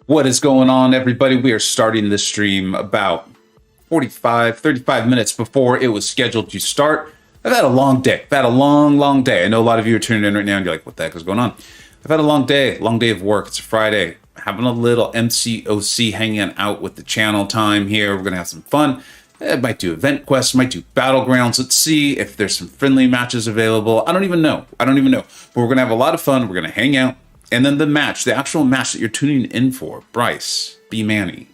What is going on, everybody? We are starting this stream about 35 minutes before it was scheduled to start. I've had a long day. I've had a long day. I know a lot of you are tuning in right now and you're like, what the heck is going on? I've had a long day of work. It's a Friday. Having a little MCoC hanging out with the channel time here. We're going to have some fun. I might do event quests, might do Battlegrounds. Let's see if there's some friendly matches available. I don't even know. But we're going to have a lot of fun. We're going to hang out. And then the match, the actual match that you're tuning in for, Bryce, Bmanny,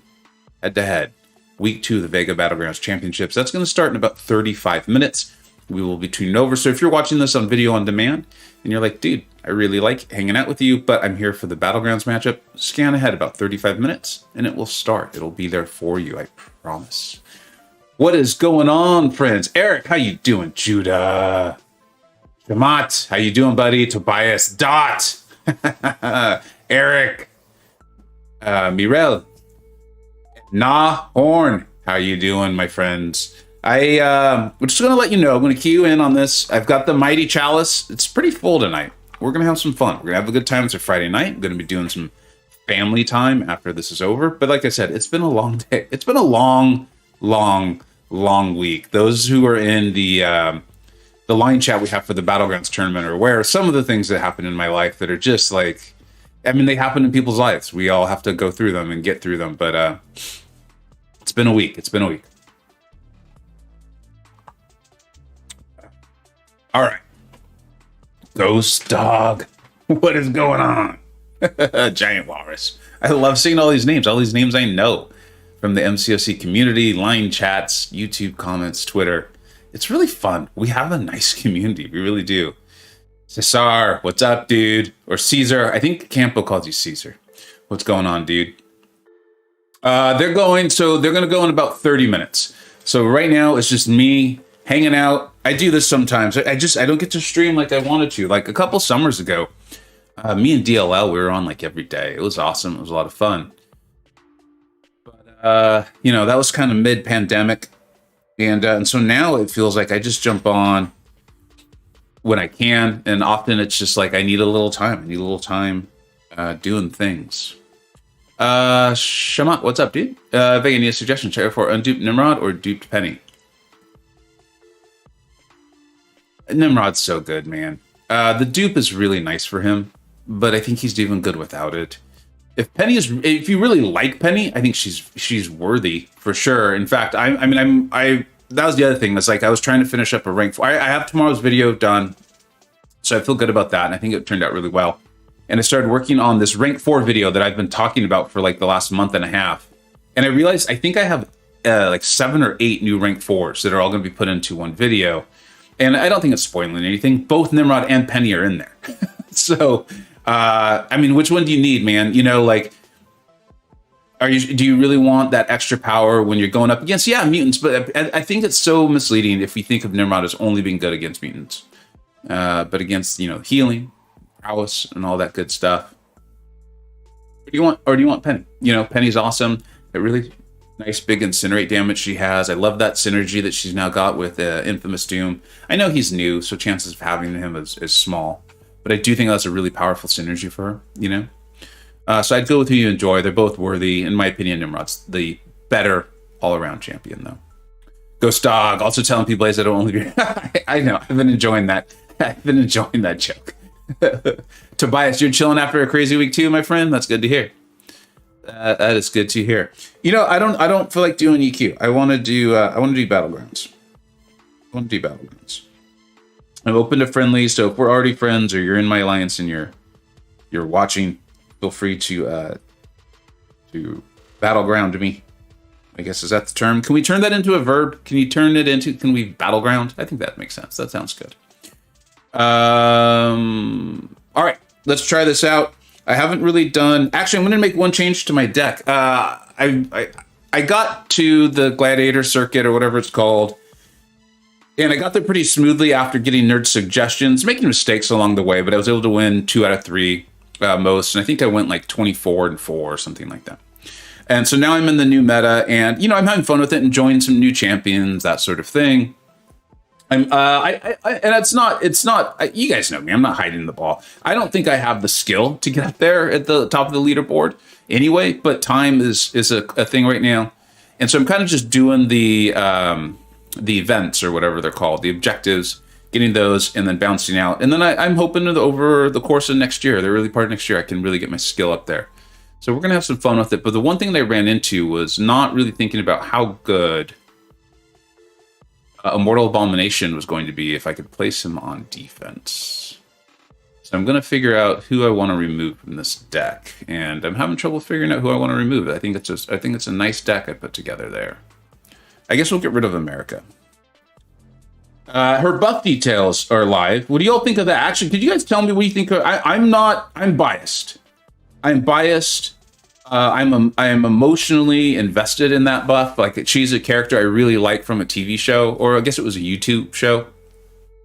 head-to-head, week 2 of the Vega Battlegrounds Championships. That's going to start in about 35 minutes. We will be tuning over. So if you're watching this on video on demand, and you're like, dude, I really like hanging out with you, but I'm here for the Battlegrounds matchup, scan ahead about 35 minutes, and it will start. It'll be there for you, I promise. What is going on, friends? Eric, how you doing? Judah. Shamat, how you doing, buddy? Tobias, Dot. Eric, Mirel, Horn, how you doing, my friends? I'm just gonna let you know, I'm gonna key you in on this. I've got the Mighty Chalice. It's pretty full tonight. We're gonna have some fun. We're gonna have a good time. It's a Friday night. I'm gonna be doing some family time after this is over. But like I said, it's been a long day. It's been a long week. Those who are in the line chat we have for the Battlegrounds tournament are aware of some of the things that happen in my life that are just like, I mean, they happen in people's lives. We all have to go through them and get through them. But it's been a week. All right. Ghost Dog. What is going on? Giant Walrus. I love seeing all these names. All these names I know from the MCoC community, line chats, YouTube comments, Twitter. It's really fun. We have a nice community. We really do. Cesar, what's up, dude? Or Caesar. I think Campo calls you Caesar. What's going on, dude? They're going to go in about 30 minutes. So right now it's just me hanging out. I do this sometimes. I don't get to stream like I wanted to. Like a couple summers ago, me and DLL, we were on like every day. It was awesome. It was a lot of fun. But, that was kind of mid-pandemic. And so now it feels like I just jump on when I can. And often it's just like I need a little time. Doing things. Shamat, what's up, dude? Vega, need a suggestion? Check for Unduped Nimrod or Duped Penny? Nimrod's so good, man. The dupe is really nice for him, but I think he's even good without it. If you really like Penny, I think she's worthy for sure. In fact, that was the other thing. That's like I was trying to finish up a rank 4. I have tomorrow's video done, so I feel good about that, and I think it turned out really well. And I started working on this rank 4 video that I've been talking about for like the last month and a half, and I realized I think I have like 7 or 8 new rank 4s that are all going to be put into one video. And I don't think it's spoiling anything. Both Nimrod and Penny are in there. So, which one do you need, man? Do you really want that extra power when you're going up against, mutants? But I think it's so misleading if we think of Nimrod as only being good against mutants. But against, healing, prowess, and all that good stuff. Or do you want Penny? Penny's awesome. It really nice big incinerate damage she has. I love that synergy that she's now got with Infamous Doom. I know he's new, so chances of having him is small. But I do think that's a really powerful synergy for her, So I'd go with who you enjoy. They're both worthy. In my opinion, Nimrod's the better all-around champion, though. Ghost Dog, also telling people I don't only be... I know, I've been enjoying that. I've been enjoying that joke. Tobias, you're chilling after a crazy week too, my friend? That's good to hear. That is good to hear. I don't feel like doing EQ. I want to do Battlegrounds. I'm open to friendlies, so if we're already friends or you're in my alliance and you're watching, feel free to Battleground me. I guess, is that the term? Can we turn that into a verb? Can we Battleground? I think that makes sense. That sounds good. All right, let's try this out. I haven't really done... Actually, I'm going to make one change to my deck. I got to the Gladiator Circuit or whatever it's called, and I got there pretty smoothly after getting nerd suggestions, making mistakes along the way, but I was able to win 2 out of 3 most, and I think I went like 24-4 or something like that. And so now I'm in the new meta, and I'm having fun with it, enjoying some new champions, that sort of thing. And it's not, you guys know me, I'm not hiding the ball. I don't think I have the skill to get up there at the top of the leaderboard anyway, but time is a thing right now. And so I'm kind of just doing the events or whatever they're called, the objectives, getting those and then bouncing out. And then I'm hoping that over the course of next year, the early part of next year, I can really get my skill up there. So we're going to have some fun with it. But the one thing that I ran into was not really thinking about how good Immortal Abomination was going to be if I could place him on defense. So I'm going to figure out who I want to remove from this deck, and I'm having trouble figuring out who I want to remove. I think it's a nice deck I put together there. I guess we'll get rid of America. Her buff details are live. What do y'all think of that? Actually, could you guys tell me what you think? I'm biased. I'm biased. I am emotionally invested in that buff. Like, she's a character I really like from a TV show, or I guess it was a YouTube show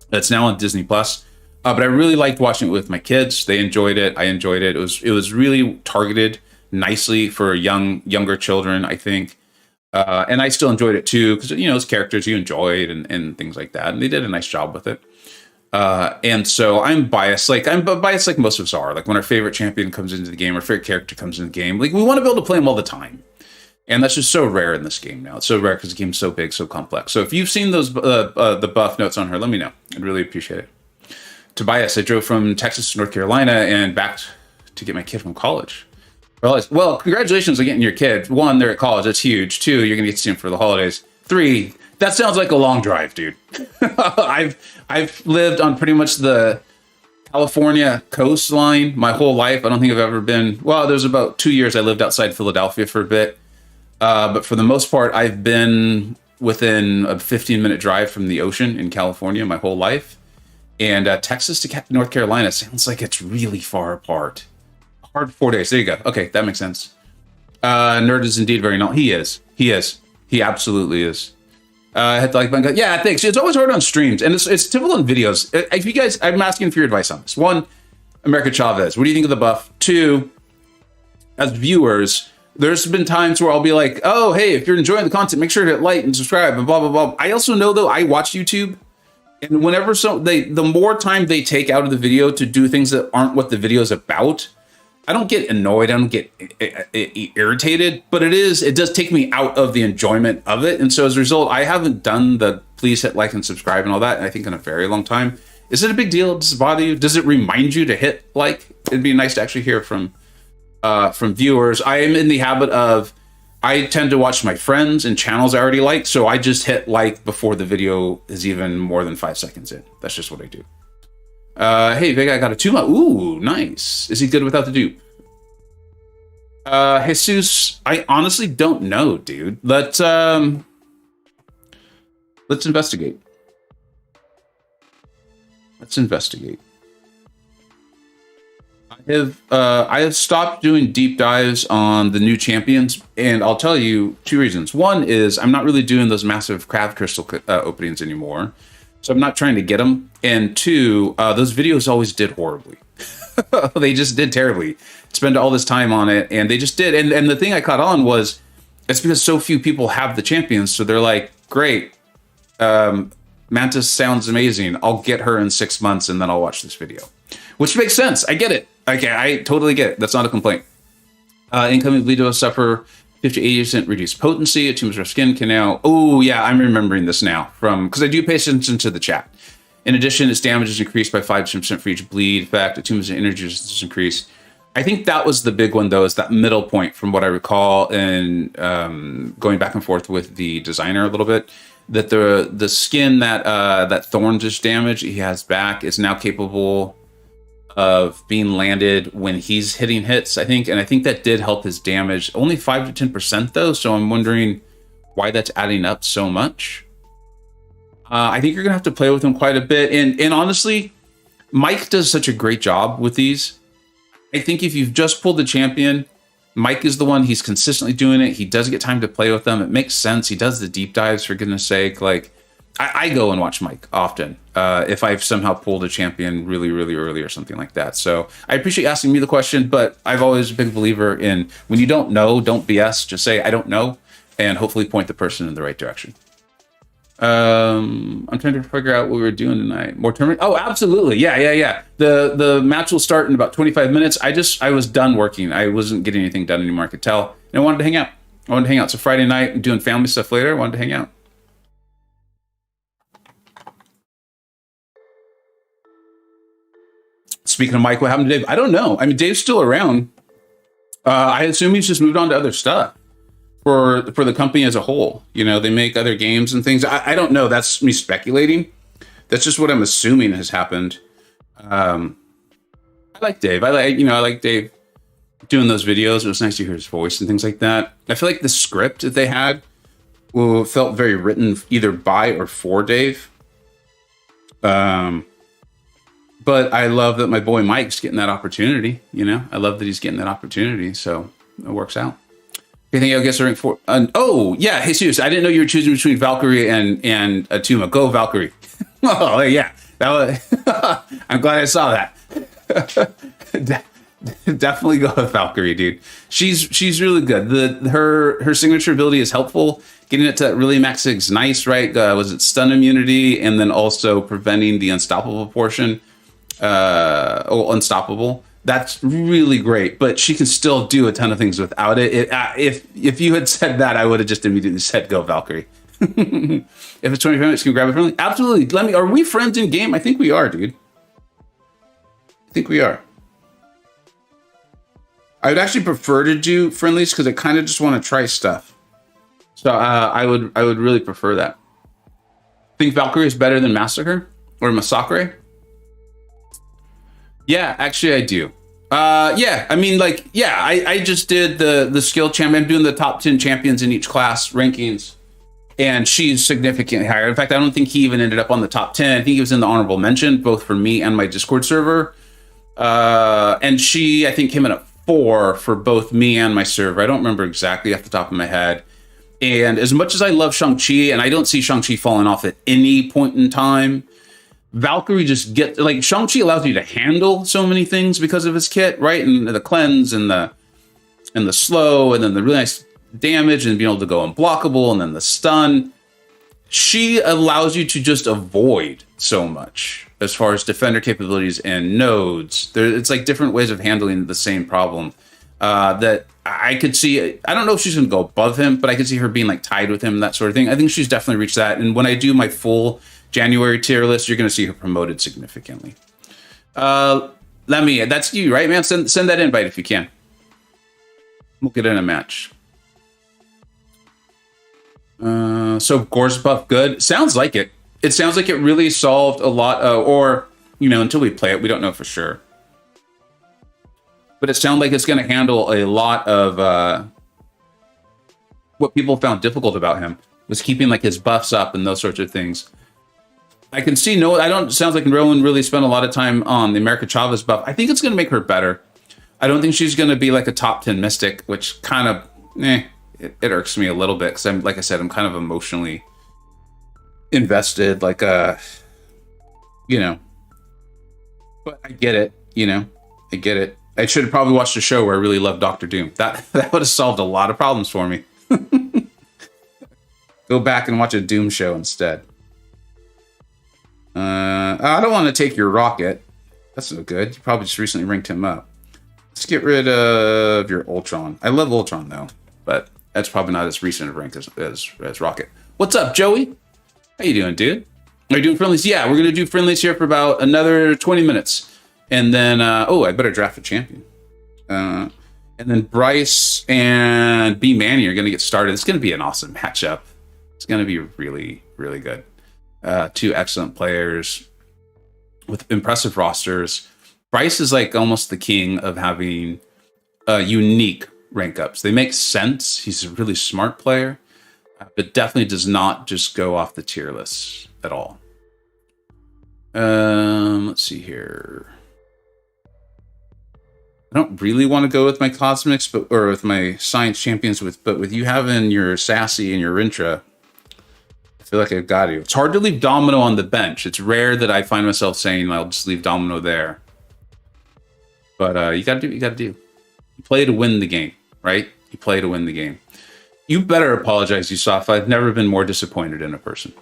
that's now on Disney Plus. But I really liked watching it with my kids. They enjoyed it. I enjoyed it. It was really targeted nicely for younger children, I think. And I still enjoyed it too, because, you know, it's characters you enjoyed and things like that. And they did a nice job with it. And so I'm biased. I'm biased like most of us are. Like, when our favorite champion comes into the game, our favorite character comes into the game, like, we want to be able to play them all the time. And that's just so rare in this game now. It's so rare because the game's so big, so complex. So if you've seen those the buff notes on her, let me know. I'd really appreciate it. Tobias, I drove from Texas to North Carolina and back to get my kid from college. Well, congratulations on getting your kid. 1, they're at college. That's huge. 2, you're going to get to see him for the holidays. 3, that sounds like a long drive, dude. I've lived on pretty much the California coastline my whole life. I don't think I've ever been... Well, there's about 2 years I lived outside Philadelphia for a bit. But for the most part, I've been within a 15-minute drive from the ocean in California my whole life. And Texas to North Carolina sounds like it's really far apart. Hard 4 days. There you go. Okay, that makes sense. Nerd is indeed very not. He is. He absolutely is. I had to yeah, thanks. It's always hard on streams, and it's typical in videos. If you guys, I'm asking for your advice on this. 1, America Chavez, what do you think of the buff? 2, as viewers, there's been times where I'll be like, oh, hey, if you're enjoying the content, make sure to hit like and subscribe and blah, blah, blah. I also know, though, I watch YouTube, and whenever the more time they take out of the video to do things that aren't what the video is about, I don't get annoyed. I don't get irritated, but it does take me out of the enjoyment of it. And so as a result, I haven't done the please hit like and subscribe and all that, I think, in a very long time. Is it a big deal? Does it bother you? Does it remind you to hit like? It'd be nice to actually hear from viewers. I am in the habit of, I tend to watch my friends and channels I already like, so I just hit like before the video is even more than 5 seconds in. That's just what I do. Hey, Vega, I got a 2-month. Ooh, nice. Is he good without the dupe? Jesus, I honestly don't know, dude. Let's investigate. Let's investigate. I have stopped doing deep dives on the new champions, and I'll tell you 2 reasons. 1 is I'm not really doing those massive craft crystal openings anymore, so I'm not trying to get them. And 2, those videos always did horribly. They just did terribly. Spend all this time on it, and they just did. And the thing I caught on was, it's because so few people have the champions, so they're like, great, Mantis sounds amazing. I'll get her in 6 months, and then I'll watch this video. Which makes sense. I get it. Okay, I totally get it. That's not a complaint. Incoming bleed will suffer 50 to 80% reduced potency. A tumor's rough skin can now... Oh, yeah, I'm remembering this now. Because I do pay attention to the chat. In addition, its damage is increased by 5% for each bleed. In fact, a tumor's energy resistance is increased. I think that was the big one, though, is that middle point from what I recall, and going back and forth with the designer a little bit, that the skin that Thorns' damage he has back is now capable of being landed when he's hitting hits, I think. And I think that did help his damage. Only 5 to 10%, though, so I'm wondering why that's adding up so much. I think you're going to have to play with him quite a bit. And honestly, Mike does such a great job with these. I think if you've just pulled the champion, Mike is the one. He's consistently doing it. He does get time to play with them. It makes sense. He does the deep dives, for goodness sake. Like, I go and watch Mike often if I've somehow pulled a champion really, really early or something like that. So I appreciate you asking me the question, but I've always been a believer in, when you don't know, don't BS. Just say, I don't know, and hopefully point the person in the right direction. I'm trying to figure out what we were doing tonight. More tournament? Oh, absolutely. Yeah. The match will start in about 25 minutes. I was done working. I wasn't getting anything done anymore. I could tell. And I wanted to hang out. It's a Friday night. I'm doing family stuff later. I wanted to hang out. Speaking of Mike, what happened to Dave? I don't know. I mean, Dave's still around. I assume he's just moved on to other stuff for the company as a whole. You know, they make other games and things. I don't know. That's me speculating. That's just what I'm assuming has happened. I like Dave. I like Dave doing those videos. It was nice to hear his voice and things like that. I feel like the script that they had felt very written either by or for Dave. But I love that my boy Mike's getting that opportunity. You know, I love that he's getting that opportunity. So it works out. You think I'll guess rank 4? Oh yeah, Jesus! I didn't know you were choosing between Valkyrie and Atuma. Go Valkyrie. Oh yeah, that was, I'm glad I saw that. Definitely go with Valkyrie, dude. She's really good. Her signature ability is helpful. Getting it to really max is nice, right? Was it stun immunity and then also preventing the unstoppable portion? Unstoppable. That's really great, but she can still do a ton of things without it. If you had said that, I would have just immediately said go Valkyrie. If it's 25 minutes, can you grab it friendly? Absolutely. Are we friends in game? I think we are, dude. I think we are. I would actually prefer to do friendlies because I kind of just want to try stuff. So I would really prefer that. Think Valkyrie is better than Massacre or Massacre? Yeah, actually I do. Yeah, I mean, like, yeah, I just did the skill champion. I'm doing the top 10 champions in each class rankings, and she's significantly higher. In fact, I don't think he even ended up on the top 10. I think he was in the honorable mention, both for me and my Discord server. And she, I think, came in at 4 for both me and my server. I don't remember exactly off the top of my head. And as much as I love Shang-Chi, and I don't see Shang-Chi falling off at any point in time, Valkyrie just gets, like, Shang-Chi allows you to handle so many things because of his kit, right? And the cleanse and the slow, and then the really nice damage and being able to go unblockable, and then the stun. She allows you to just avoid so much as far as defender capabilities and nodes. It's like different ways of handling the same problem that I could see. I don't know if she's going to go above him, but I could see her being like tied with him, that sort of thing. I think she's definitely reached that. And when I do my full January tier list, you're going to see her promoted significantly. That's you, right, man? Send that invite if you can. We'll get in a match. So Gore's buff good. Sounds like it. It sounds like it really solved a lot, or, you know, until we play it, we don't know for sure. But it sounds like it's going to handle a lot of what people found difficult about him, was keeping like his buffs up and those sorts of things. I can see sounds like Rowan really spent a lot of time on the America Chavez buff. I think it's going to make her better. I don't think she's going to be like a top 10 Mystic, which kind of, it irks me a little bit because like I said, I'm kind of emotionally invested, like, you know, but I get it, you know, I get it. I should have probably watched a show where I really loved Doctor Doom. That would have solved a lot of problems for me. Go back and watch a Doom show instead. I don't want to take your rocket. That's no good. You probably just recently ranked him up. Let's get rid of your Ultron. I love Ultron though, but that's probably not as recent a rank as Rocket. What's up, Joey? How you doing, dude? Are you doing friendlies? Yeah, we're gonna do friendlies here for about another 20 minutes. And then, I better draft a champion. And then Bryce and Bmanny are going to get started. It's going to be an awesome matchup. It's going to be really, really good. Two excellent players with impressive rosters. Bryce is like almost the king of having unique rank ups. They make sense. He's a really smart player, but definitely does not just go off the tier list at all. Let's see here. I don't really want to go with my Cosmics, or with my Science Champions, but with you having your Sassy and your Rintra, I feel like I've got to. It's hard to leave Domino on the bench. It's rare that I find myself saying I'll just leave Domino there. But you got to do what you got to do. You play to win the game, right? You play to win the game. You better apologize, Yusafa. I've never been more disappointed in a person.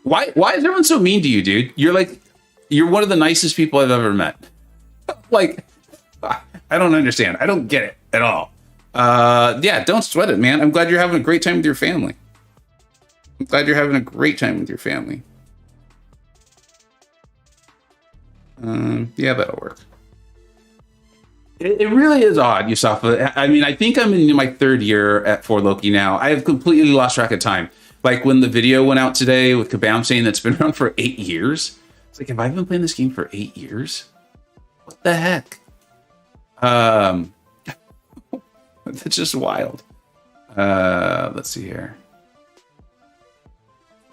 Why is everyone so mean to you, dude? You're one of the nicest people I've ever met. Like, I don't understand. I don't get it at all. Yeah, don't sweat it, man. I'm glad you're having a great time with your family. I'm glad you're having a great time with your family. Yeah, that'll work. It really is odd, Yusafa. I mean, I think I'm in my 3rd year at 4Loki now. I have completely lost track of time. Like when the video went out today with Kabam saying that's been around for 8 years. It's like, have I been playing this game for 8 years? What the heck? It's just wild. Let's see here.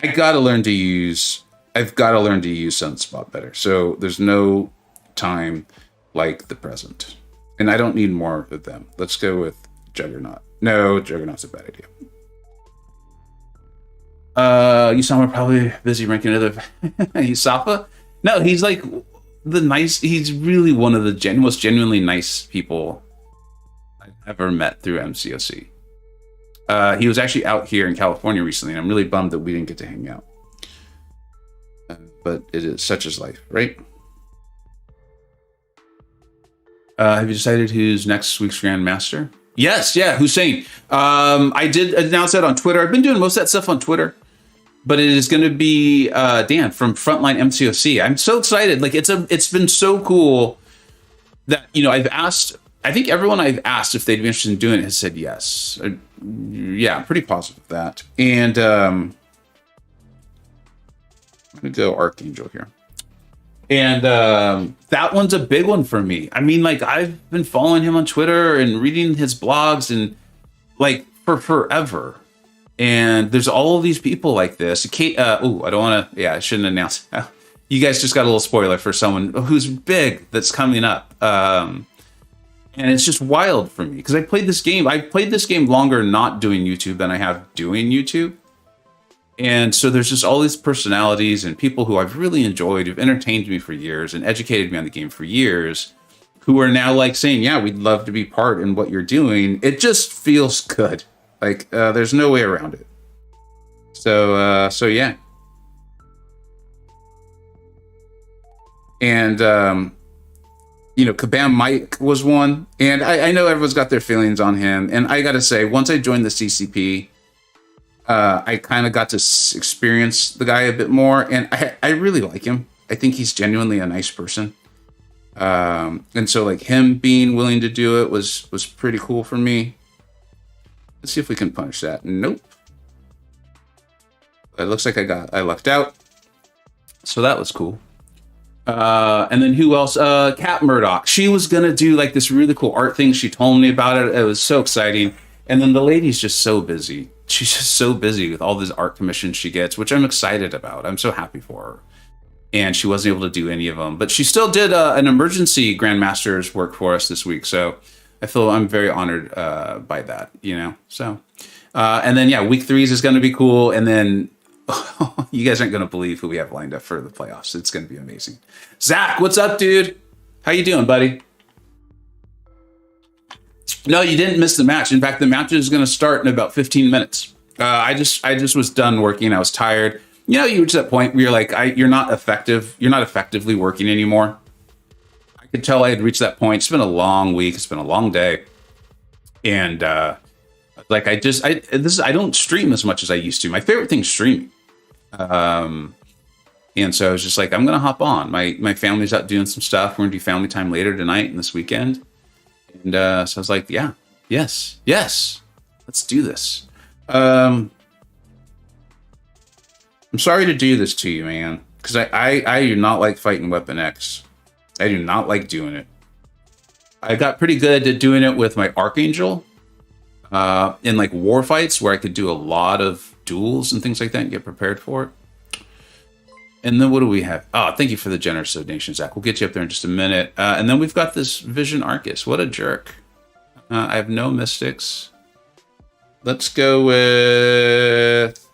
I've got to learn to use Sunspot better. So there's no time like the present. And I don't need more of them. Let's go with Juggernaut. No, Juggernaut's a bad idea. Usama probably busy ranking other Yusafa. No, he's like he's really one of the most genuinely nice people I've ever met through MCoC. He was actually out here in California recently, and I'm really bummed that we didn't get to hang out. But it is such as life, right? Have you decided who's next week's Grandmaster? Yes, yeah, Hussein. I did announce that on Twitter. I've been doing most of that stuff on Twitter, but it is going to be Dan from Frontline MCoC. I'm so excited. Like it's been so cool that I've asked. I think everyone I've asked if they'd be interested in doing it has said yes. Yeah, I'm pretty positive of that. And I'm gonna go Archangel here. And that one's a big one for me. I mean, like, I've been following him on Twitter and reading his blogs and like for forever. And there's all of these people like this. Kate, I don't want to. Yeah, I shouldn't announce. You guys just got a little spoiler for someone who's big that's coming up. And it's just wild for me because I played this game. I played this game longer not doing YouTube than I have doing YouTube. And so there's just all these personalities and people who I've really enjoyed, who've entertained me for years and educated me on the game for years, who are now like saying, yeah, we'd love to be part in what you're doing. It just feels good. Like there's no way around it. So yeah. And, Kabam Mike was one. And I know everyone's got their feelings on him. And I got to say, once I joined the CCP, I kind of got to experience the guy a bit more, and I really like him. I think he's genuinely a nice person. And so like him being willing to do it was pretty cool for me. Let's see if we can punish that. Nope. It looks like I lucked out. So that was cool. And then who else? Kat Murdoch. She was gonna do like this really cool art thing. She told me about it. It was so exciting. And then the lady's just so busy. She's just so busy with all these art commissions she gets, which I'm excited about. I'm so happy for her. And she wasn't able to do any of them, but she still did an emergency Grandmaster's work for us this week. So I feel I'm very honored by that, So, and then yeah, week 3 is going to be cool. And then you guys aren't going to believe who we have lined up for the playoffs. It's going to be amazing. Zach, what's up, dude? How you doing, buddy? No, you didn't miss the match. In fact, the match is going to start in about 15 minutes. I just was done working. I was tired. You reach that point where you're like, you're not effective. You're not effectively working anymore. I could tell I had reached that point. It's been a long week. It's been a long day. And like, I don't stream as much as I used to. My favorite thing's streaming. And so I was just like, I'm going to hop on. My family's out doing some stuff. We're going to do family time later tonight and this weekend. And so I was like, yeah, yes, let's do this. I'm sorry to do this to you, man, because I do not like fighting Weapon X. I do not like doing it. I got pretty good at doing it with my Archangel in like war fights where I could do a lot of duels and things like that and get prepared for it. And then what do we have? Oh, thank you for the generous donation, Zach. We'll get you up there in just a minute. And then we've got this Vision Arcus. What a jerk. I have no mystics. Let's go with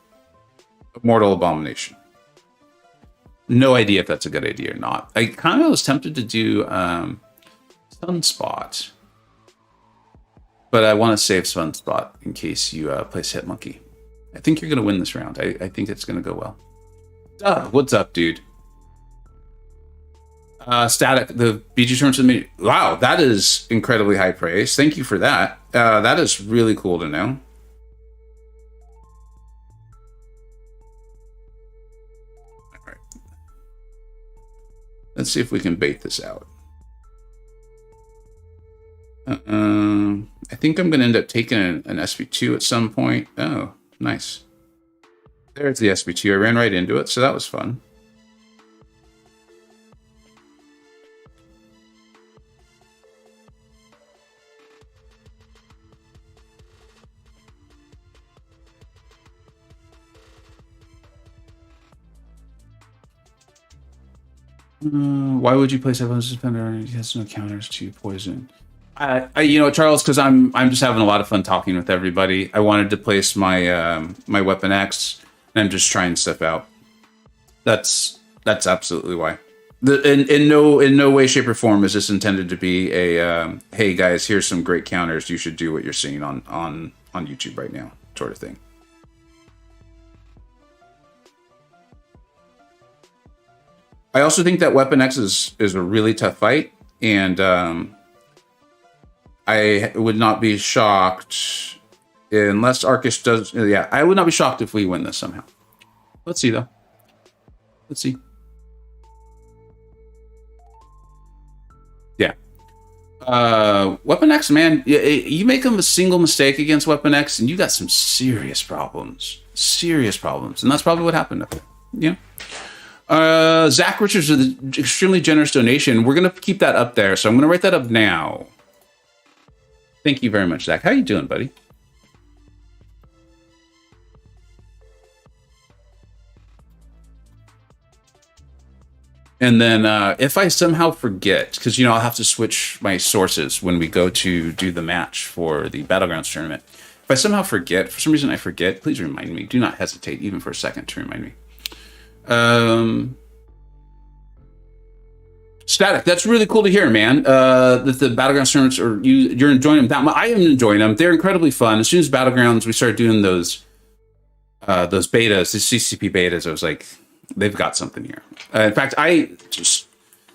Mortal Abomination. No idea if that's a good idea or not. I kind of was tempted to do Sunspot. But I want to save Sunspot in case you place Hitmonkey. I think you're going to win this round. I think it's going to go well. What's up, dude? Static, the BG tournaments with me. Wow, that is incredibly high praise. Thank you for that. That is really cool to know. All right. Let's see if we can bait this out. I think I'm going to end up taking an SB2 at some point. Oh, nice. There's the SB2. I ran right into it, so that was fun. Why would you place a suspender? He has no counters to poison. You know, Charles, because I'm just having a lot of fun talking with everybody. I wanted to place my my Weapon X, and I'm just trying stuff out. That's absolutely why. In no way, shape, or form is this intended to be a hey guys, here's some great counters. You should do what you're seeing on YouTube right now, sort of thing. I also think that Weapon X is a really tough fight, and I would not be shocked unless Arcus does. Yeah, I would not be shocked if we win this somehow. Let's see, though. Let's see. Yeah. Weapon X, man, you make a single mistake against Weapon X, and you got some serious problems. Serious problems. And that's probably what happened up there. Yeah. Zach Richards with an extremely generous donation. We're going to keep that up there, so I'm going to write that up now. Thank you very much, Zach. How you doing, buddy? And then if I somehow forget, because, you know, I'll have to switch my sources when we go to do the match for the Battlegrounds tournament. If I somehow forget, for some reason I forget, please remind me. Do not hesitate even for a second to remind me. Static, that's really cool to hear, man. That the Battlegrounds tournaments you're enjoying them that much. I am enjoying them. They're incredibly fun. As soon as Battlegrounds, we started doing those betas, the CCP betas, I was like, they've got something here. In fact, I just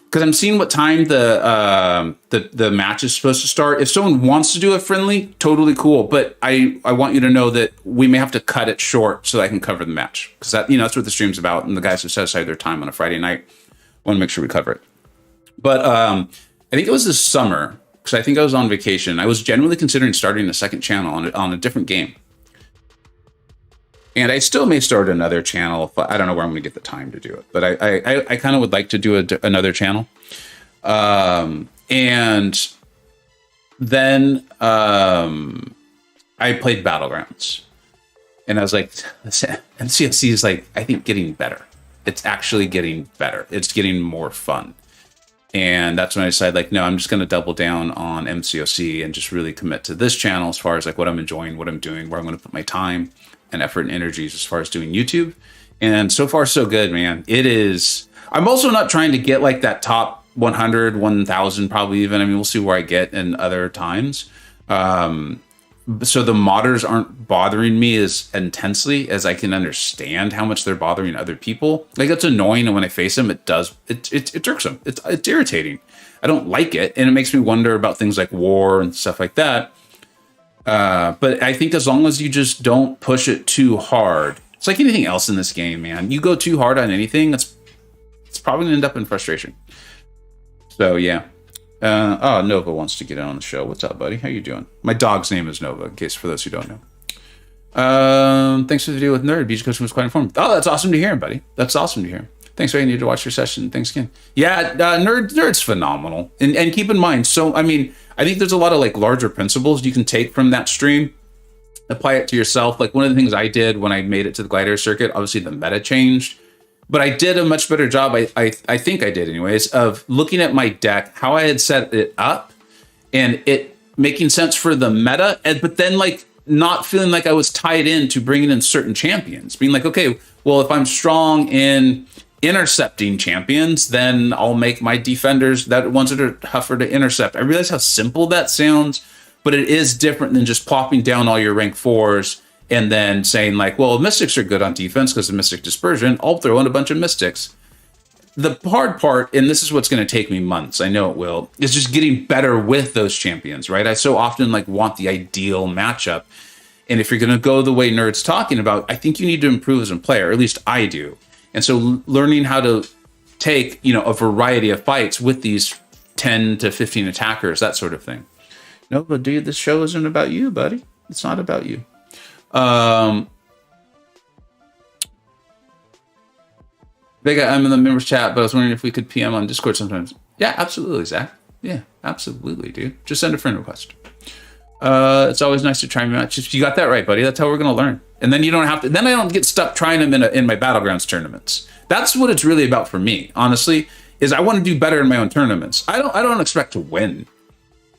because I'm seeing what time the match is supposed to start. If someone wants to do a friendly, totally cool. But I want you to know that we may have to cut it short so that I can cover the match, because that, you know, that's what the stream's about. And the guys have set aside their time on a Friday night. Want to make sure we cover it. But I think it was this summer, because I think I was on vacation. I was genuinely considering starting a second channel on a different game. And I still may start another channel. If I don't know where I'm going to get the time to do it. But I kind of would like to do another channel. And then I played Battlegrounds. And I was like, MCoC is like, I think, getting better. It's actually getting better. It's getting more fun. And that's when I decided, like, no, I'm just going to double down on MCoC and just really commit to this channel as far as like what I'm enjoying, what I'm doing, where I'm going to put my time and effort and energies as far as doing YouTube. And so far, so good, man. It is. I'm also not trying to get like that top 100, 1,000 probably even. I mean, we'll see where I get in other times. So the modders aren't bothering me as intensely as I can understand how much they're bothering other people. Like, it's annoying, and when I face them, it irks them. It's irritating. I don't like it, and it makes me wonder about things like war and stuff like that. But I think as long as you just don't push it too hard, it's like anything else in this game, man. You go too hard on anything, it's probably gonna end up in frustration. So yeah. Oh, Nova wants to get in on the show. What's up, buddy? How you doing? My dog's name is Nova, in case for those who don't know. Thanks for the video with Nerd. BG Coach was quite informative. Oh, that's awesome to hear, buddy. That's awesome to hear. Thanks for you need to watch your session. Thanks again. Yeah, Nerd's phenomenal. And keep in mind, so I mean, I think there's a lot of like larger principles you can take from that stream, apply it to yourself. Like, one of the things I did when I made it to the Glider circuit, obviously the meta changed. But I did a much better job, I think I did anyways, of looking at my deck, how I had set it up, and it making sense for the meta, but then like not feeling like I was tied into bringing in certain champions. Being like, okay, well, if I'm strong in intercepting champions, then I'll make my defenders that ones that are tougher to intercept. I realize how simple that sounds, but it is different than just plopping down all your rank 4s and then saying like, well, Mystics are good on defense because of Mystic Dispersion. I'll throw in a bunch of Mystics. The hard part, and this is what's going to take me months, I know it will, is just getting better with those champions, right? I so often like want the ideal matchup. And if you're going to go the way Nerd's talking about, I think you need to improve as a player, or at least I do. And so learning how to take, you know, a variety of fights with these 10 to 15 attackers, that sort of thing. No, but dude, this show isn't about you, buddy. It's not about you. Vega, I'm in the members chat, but I was wondering if we could PM on Discord sometimes. Yeah, absolutely, Zach. Yeah, absolutely, dude. Just send a friend request. It's always nice to try matches. You got that right, buddy. That's how we're gonna learn. And then you don't have to. Then I don't get stuck trying them in my Battlegrounds tournaments. That's what it's really about for me, honestly. Is I want to do better in my own tournaments. I don't expect to win.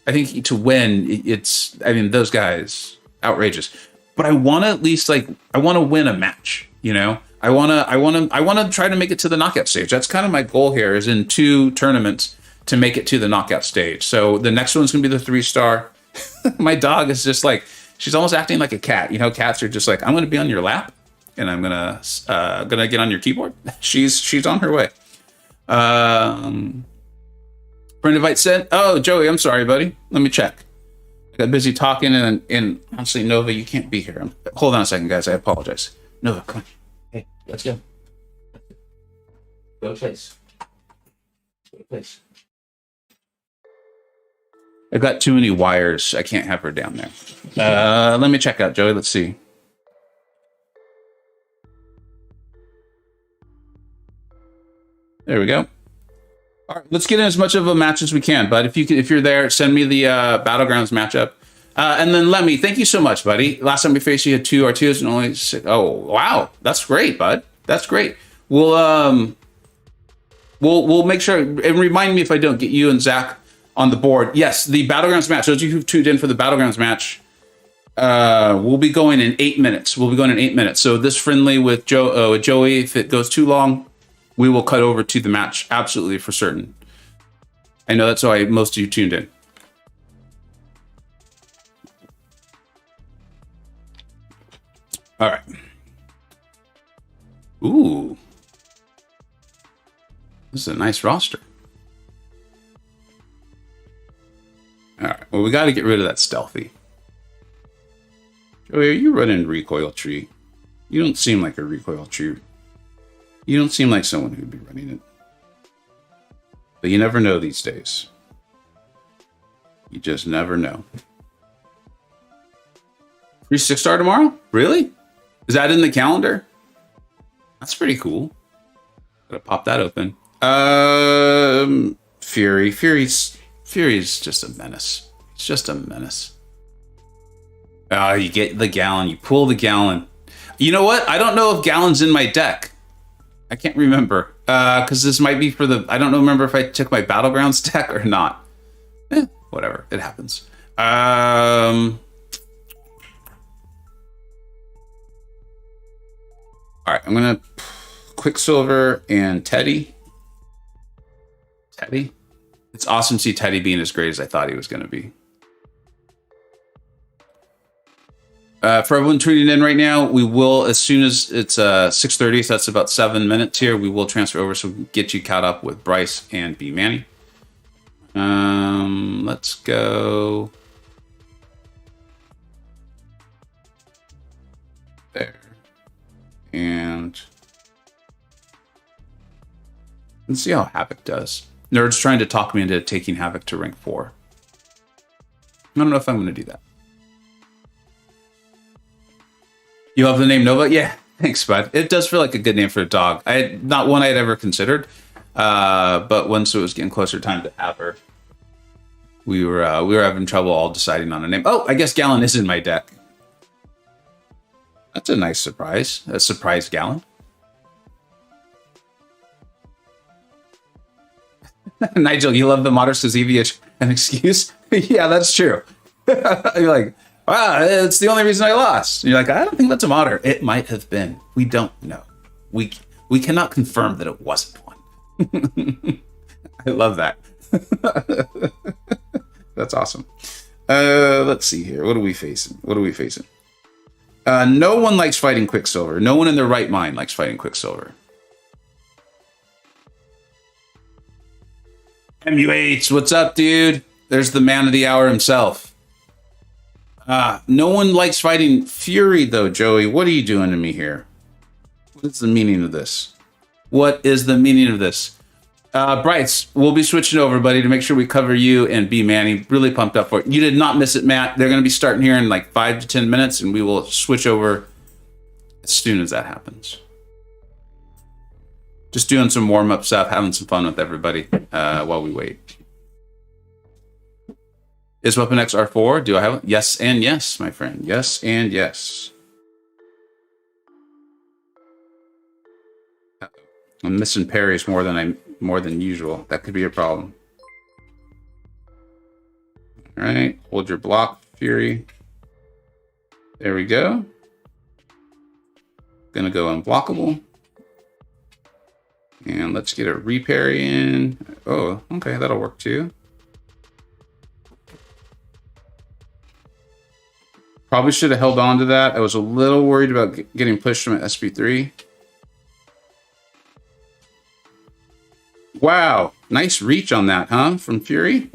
I think to win, it's. I mean, those guys outrageous. But I want to at least like I want to win a match. You know, I want to try to make it to the knockout stage. That's kind of my goal here. Is in 2 tournaments to make it to the knockout stage. So the next one's gonna be the 3-star. My dog is just like, she's almost acting like a cat. You know, cats are just like, I'm going to be on your lap and I'm gonna get on your keyboard. She's on her way. Friend invite sent. Oh, Joey, I'm sorry, buddy. Let me check. I got busy talking and honestly, Nova, you can't be here. Hold on a second, guys. I apologize. Nova, come on. Hey, let's go. Go to place. Go to place. I've got too many wires. I can't have her down there. Let me check out, Joey. Let's see. There we go. All right, let's get in as much of a match as we can. But if you're there, send me the Battlegrounds matchup. And then Lemmy, thank you so much, buddy. Last time we faced you had 2 R2s and only 6. Oh, wow. That's great, bud. That's great. We'll make sure, and remind me if I don't get you and Zach on the board. Yes, the Battlegrounds match. Those of you who've tuned in for the Battlegrounds match, we'll be going in 8 minutes. So this friendly with Joey, if it goes too long, we will cut over to the match. Absolutely, for certain. I know that's why most of you tuned in. All right. Ooh. This is a nice roster. All right. Well, we got to get rid of that stealthy. Joey, are you running recoil tree? You don't seem like a recoil tree. You don't seem like someone who'd be running it. But you never know these days. You just never know. Free 6-star tomorrow? Really? Is that in the calendar? That's pretty cool. Gotta pop that open. Fury. Fury's just a menace. It's just a menace. You get the Gallon. You pull the Gallon. You know what? I don't know if Gallon's in my deck. I can't remember. Because this might be for the... I don't remember if I took my Battlegrounds deck or not. Whatever. It happens. All right. I'm going to... Quicksilver and Teddy. Teddy? It's awesome to see Teddy being as great as I thought he was going to be. For everyone tuning in right now, we will, as soon as it's 6:30, so that's about 7 minutes here, we will transfer over so we can get you caught up with Bryce and Bmanny. Let's go there. And let's see how Havoc does. Nerd's trying to talk me into taking Havoc to rank 4. I don't know if I'm going to do that. You have the name Nova? Yeah, thanks, bud. It does feel like a good name for a dog. Not one I had ever considered, but once it was getting closer time to have her, we were having trouble all deciding on a name. Oh, I guess Gallon is in my deck. That's a nice surprise. A surprise Gallon. Nigel, you love the modders because EVH an excuse? Yeah, that's true. You're like, wow, it's the only reason I lost. And you're like, I don't think that's a modder. It might have been. We don't know. We cannot confirm that it wasn't one. I love that. That's awesome. Let's see here. What are we facing? No one likes fighting Quicksilver. No one in their right mind likes fighting Quicksilver. MU8s, what's up, dude? There's the man of the hour himself. No one likes fighting Fury, though, Joey. What are you doing to me here? What's the meaning of this? What is the meaning of this? Bryce, we'll be switching over, buddy, to make sure we cover you and Bmanny. Really pumped up for it. You did not miss it, Matt. They're going to be starting here in like 5 to 10 minutes, and we will switch over as soon as that happens. Just doing some warm-up stuff, having some fun with everybody while we wait. Is Weapon X R4? Do I have it? Yes and yes, my friend. Yes and yes. I'm missing parries more than usual. That could be a problem. All right, hold your block, Fury. There we go. Gonna go unblockable. And let's get a reparry in. Oh, okay, that'll work too. Probably should have held on to that. I was a little worried about getting pushed from an SP3. Wow, nice reach on that, huh? From Fury.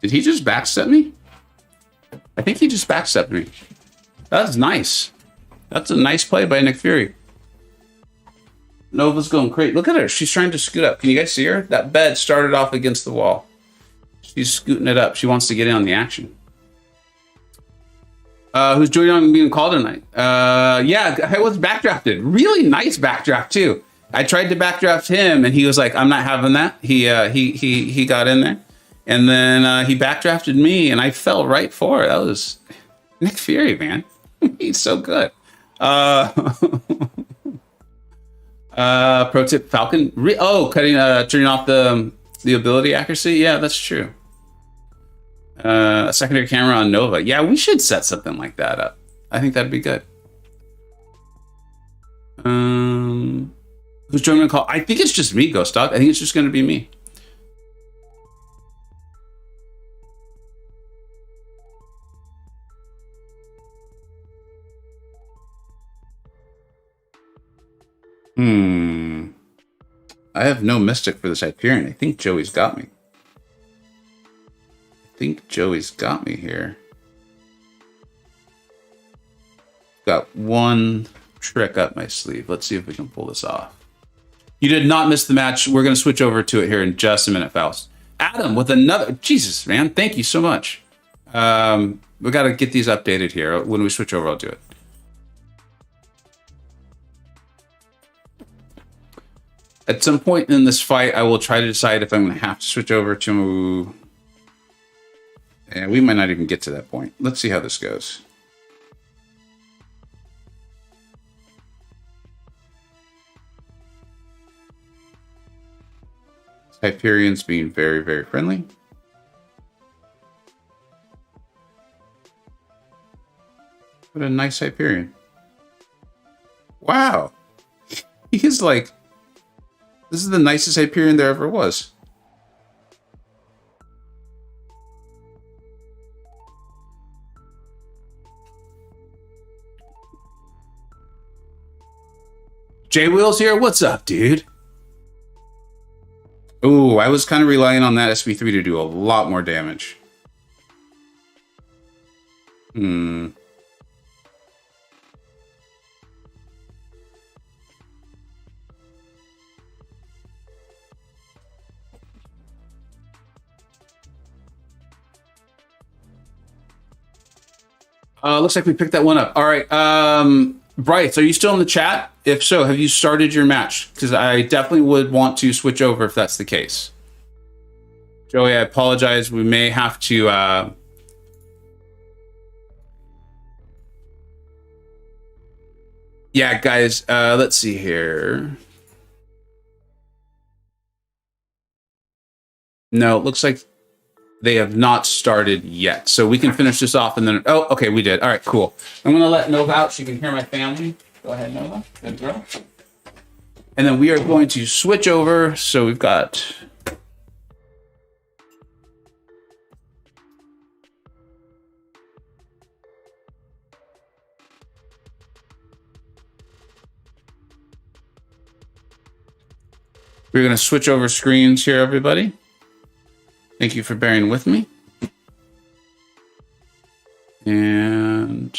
Did he just backstep me? I think he just backstepped me. That's nice. That's a nice play by Nick Fury. Nova's going crazy. Look at her. She's trying to scoot up. Can you guys see her? That bed started off against the wall. She's scooting it up. She wants to get in on the action. Who's joining on being called tonight? Yeah, I was backdrafted. Really nice backdraft too. I tried to backdraft him, and he was like, "I'm not having that." He got in there, and then he backdrafted me, and I fell right for it. That was Nick Fury, man. He's so good. Pro tip: Falcon. Turning off the ability accuracy. Yeah, that's true. A secondary camera on Nova. Yeah, we should set something like that up. I think that'd be good. Who's joining the call? I think it's just me, Ghost Dog. I think it's just going to be me. I have no Mystic for this Hyperion. I think Joey's got me. Here. Got one trick up my sleeve. Let's see if we can pull this off. You did not miss the match. We're going to switch over to it here in just a minute, Faust. Adam with another... Jesus, man. Thank you so much. We got to get these updated here. When we switch over, I'll do it. At some point in this fight, I will try to decide if I'm going to have to switch over to... And we might not even get to that point. Let's see how this goes. Hyperion's being very, very friendly. What a nice Hyperion. Wow. He is like... This is the nicest Hyperion there ever was. J Wheels here. What's up, dude? Ooh, I was kind of relying on that SP3 to do a lot more damage. Looks like we picked that one up. All right. Bryce, are you still in the chat? If so, have you started your match? Because I definitely would want to switch over if that's the case. Joey, I apologize. We may have to... Yeah, guys, let's see here. No, it looks like they have not started yet. So we can finish this off and then... Oh, okay, we did. All right, cool. I'm going to let Nova out. She can hear my family. Go ahead, Nova. Good girl. And then we are going to switch over. So we've got... We're going to switch over screens here, everybody. Thank you for bearing with me. And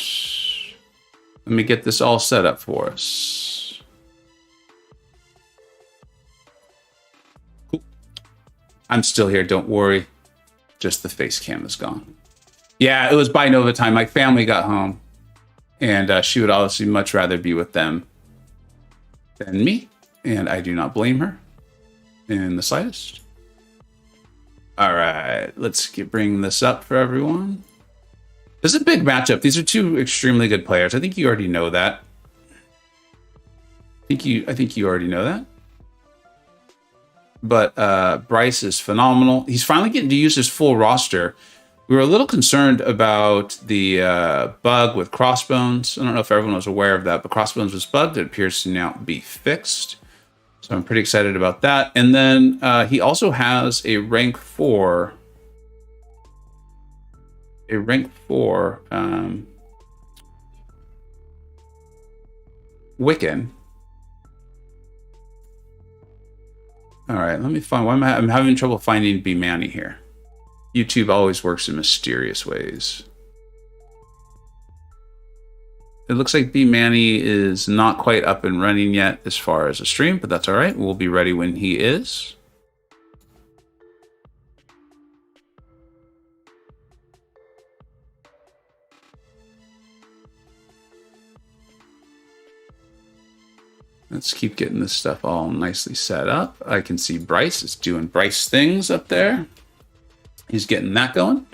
let me get this all set up for us. Cool. I'm still here, don't worry. Just the face cam is gone. Yeah, it was by Nova time. My family got home, and she would obviously much rather be with them than me, and I do not blame her in the slightest. All right, let's bring this up for everyone. This is a big matchup. These are two extremely good players. I think you already know that. I think you already know that. But Bryce is phenomenal. He's finally getting to use his full roster. We were a little concerned about the bug with Crossbones. I don't know if everyone was aware of that, but Crossbones was bugged. It appears to now be fixed. So I'm pretty excited about that. And then he also has a rank 4. A rank 4 Wiccan. All right, let me find. Why I'm having trouble finding Bmanny here. YouTube always works in mysterious ways. It looks like Bmanny is not quite up and running yet as far as a stream, but that's all right. We'll be ready when he is. Let's keep getting this stuff all nicely set up. I can see Bryce is doing Bryce things up there. He's getting that going.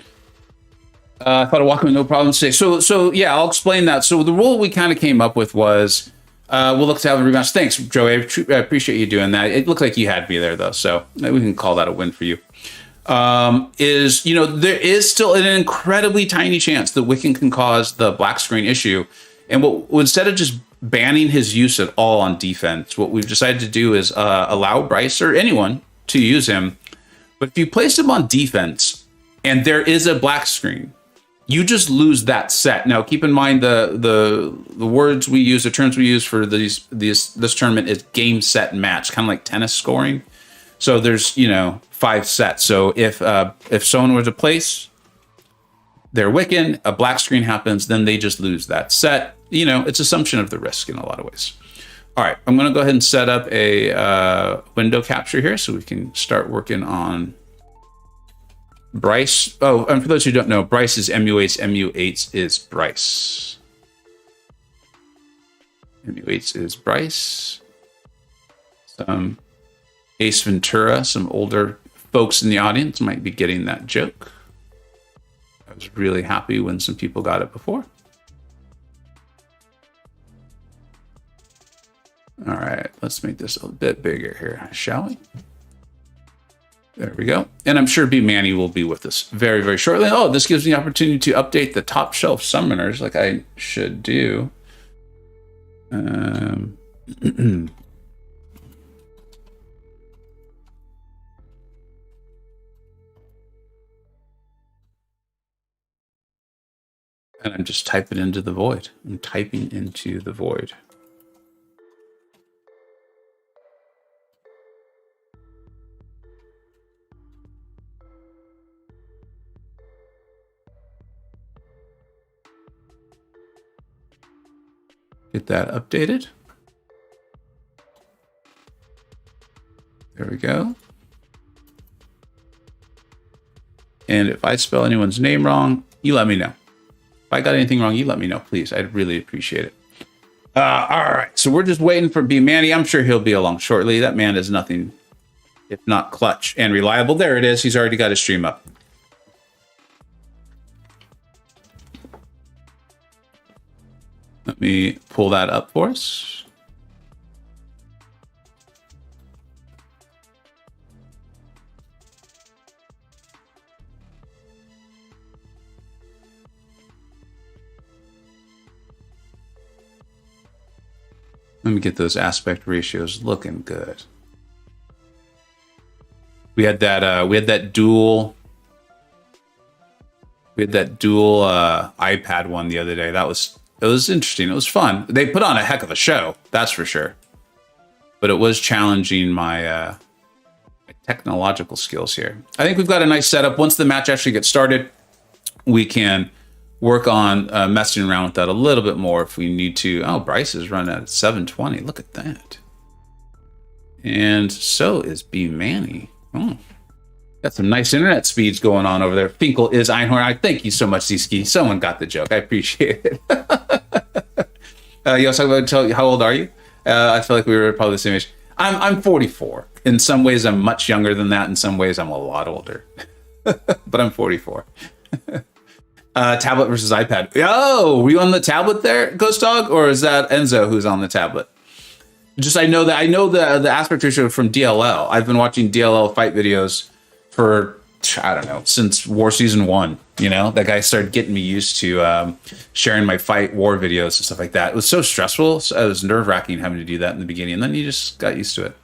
I thought I'd walk with no problem today. So yeah, I'll explain that. So the rule we kind of came up with was we'll look to have a rematch. Thanks, Joey. I appreciate you doing that. It looked like you had me there, though, so we can call that a win for you. There is still an incredibly tiny chance that Wiccan can cause the black screen issue. And instead of just banning his use at all on defense, what we've decided to do is allow Bryce or anyone to use him. But if you place him on defense and there is a black screen, you just lose that set. Now, keep in mind the words we use, the terms we use for this tournament is game, set, match, kind of like tennis scoring. So there's 5 sets. So if someone were to place their Wiccan, a black screen happens, then they just lose that set. It's assumption of the risk in a lot of ways. All right, I'm going to go ahead and set up a window capture here so we can start working on Bryce. Oh, and for those who don't know, Bryce is MU8s. MU8s is Bryce. MU8s is Bryce. Some Ace Ventura, some older folks in the audience might be getting that joke. I was really happy when some people got it before. All right, let's make this a bit bigger here, shall we? There we go. And I'm sure Bmanny will be with us very, very shortly. Oh, this gives me the opportunity to update the top shelf summoners like I should do. And I'm just typing into the void. I'm typing into the void. Get that updated. There we go. And if I spell anyone's name wrong, you let me know. If I got anything wrong, you let me know, please. I'd really appreciate it. All right, so we're just waiting for Bmanny. I'm sure he'll be along shortly. That man is nothing if not clutch and reliable. There it is. He's already got his stream up. Let me pull that up for us. Let me get those aspect ratios looking good. We had that dual iPad one the other day. It was interesting. It was fun. They put on a heck of a show, that's for sure. But it was challenging my technological skills here. I think we've got a nice setup. Once the match actually gets started, we can work on messing around with that a little bit more if we need to. Oh, Bryce is running at 720. Look at that. And so is Bmanny. Oh, got some nice internet speeds going on over there. Finkel is Einhorn. I thank you so much, Zeski. Someone got the joke. I appreciate it. You also tell you, how old are you? I feel like we were probably the same age. I'm 44. In some ways, I'm much younger than that. In some ways, I'm a lot older. But I'm 44. Tablet versus iPad. Oh, were you on the tablet there, Ghost Dog, or is that Enzo who's on the tablet? Just I know the aspect ratio from DLL. I've been watching DLL fight videos for, I don't know, since War Season 1. You know, that guy started getting me used to sharing my fight war videos and stuff like that. It was so stressful. So it was nerve-wracking having to do that in the beginning, and then you just got used to it.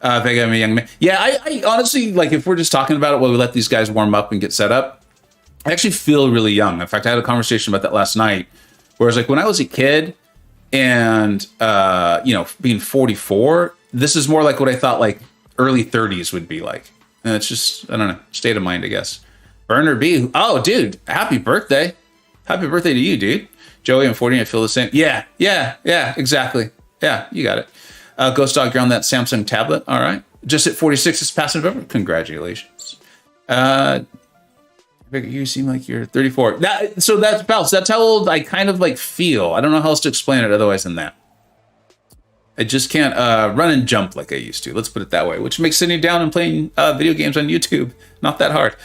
Vega, I'm a young man. Yeah, I honestly, like, if we're just talking about it while we let these guys warm up and get set up, I actually feel really young. In fact, I had a conversation about that last night, where I was like, when I was a kid and, being 44, this is more like what I thought like early 30s would be like. And it's just, I don't know, state of mind, I guess. Burner B. Oh, dude, happy birthday. Happy birthday to you, dude. Joey, I'm 40 and I feel the same. Yeah, exactly. Yeah, you got it. Ghost Dog, you're on that Samsung tablet. All right. Just at 46 is past November. Congratulations. You seem like you're 34. So that's Bounce. That's how old I kind of like feel. I don't know how else to explain it otherwise than that. I just can't run and jump like I used to. Let's put it that way, which makes sitting down and playing video games on YouTube not that hard.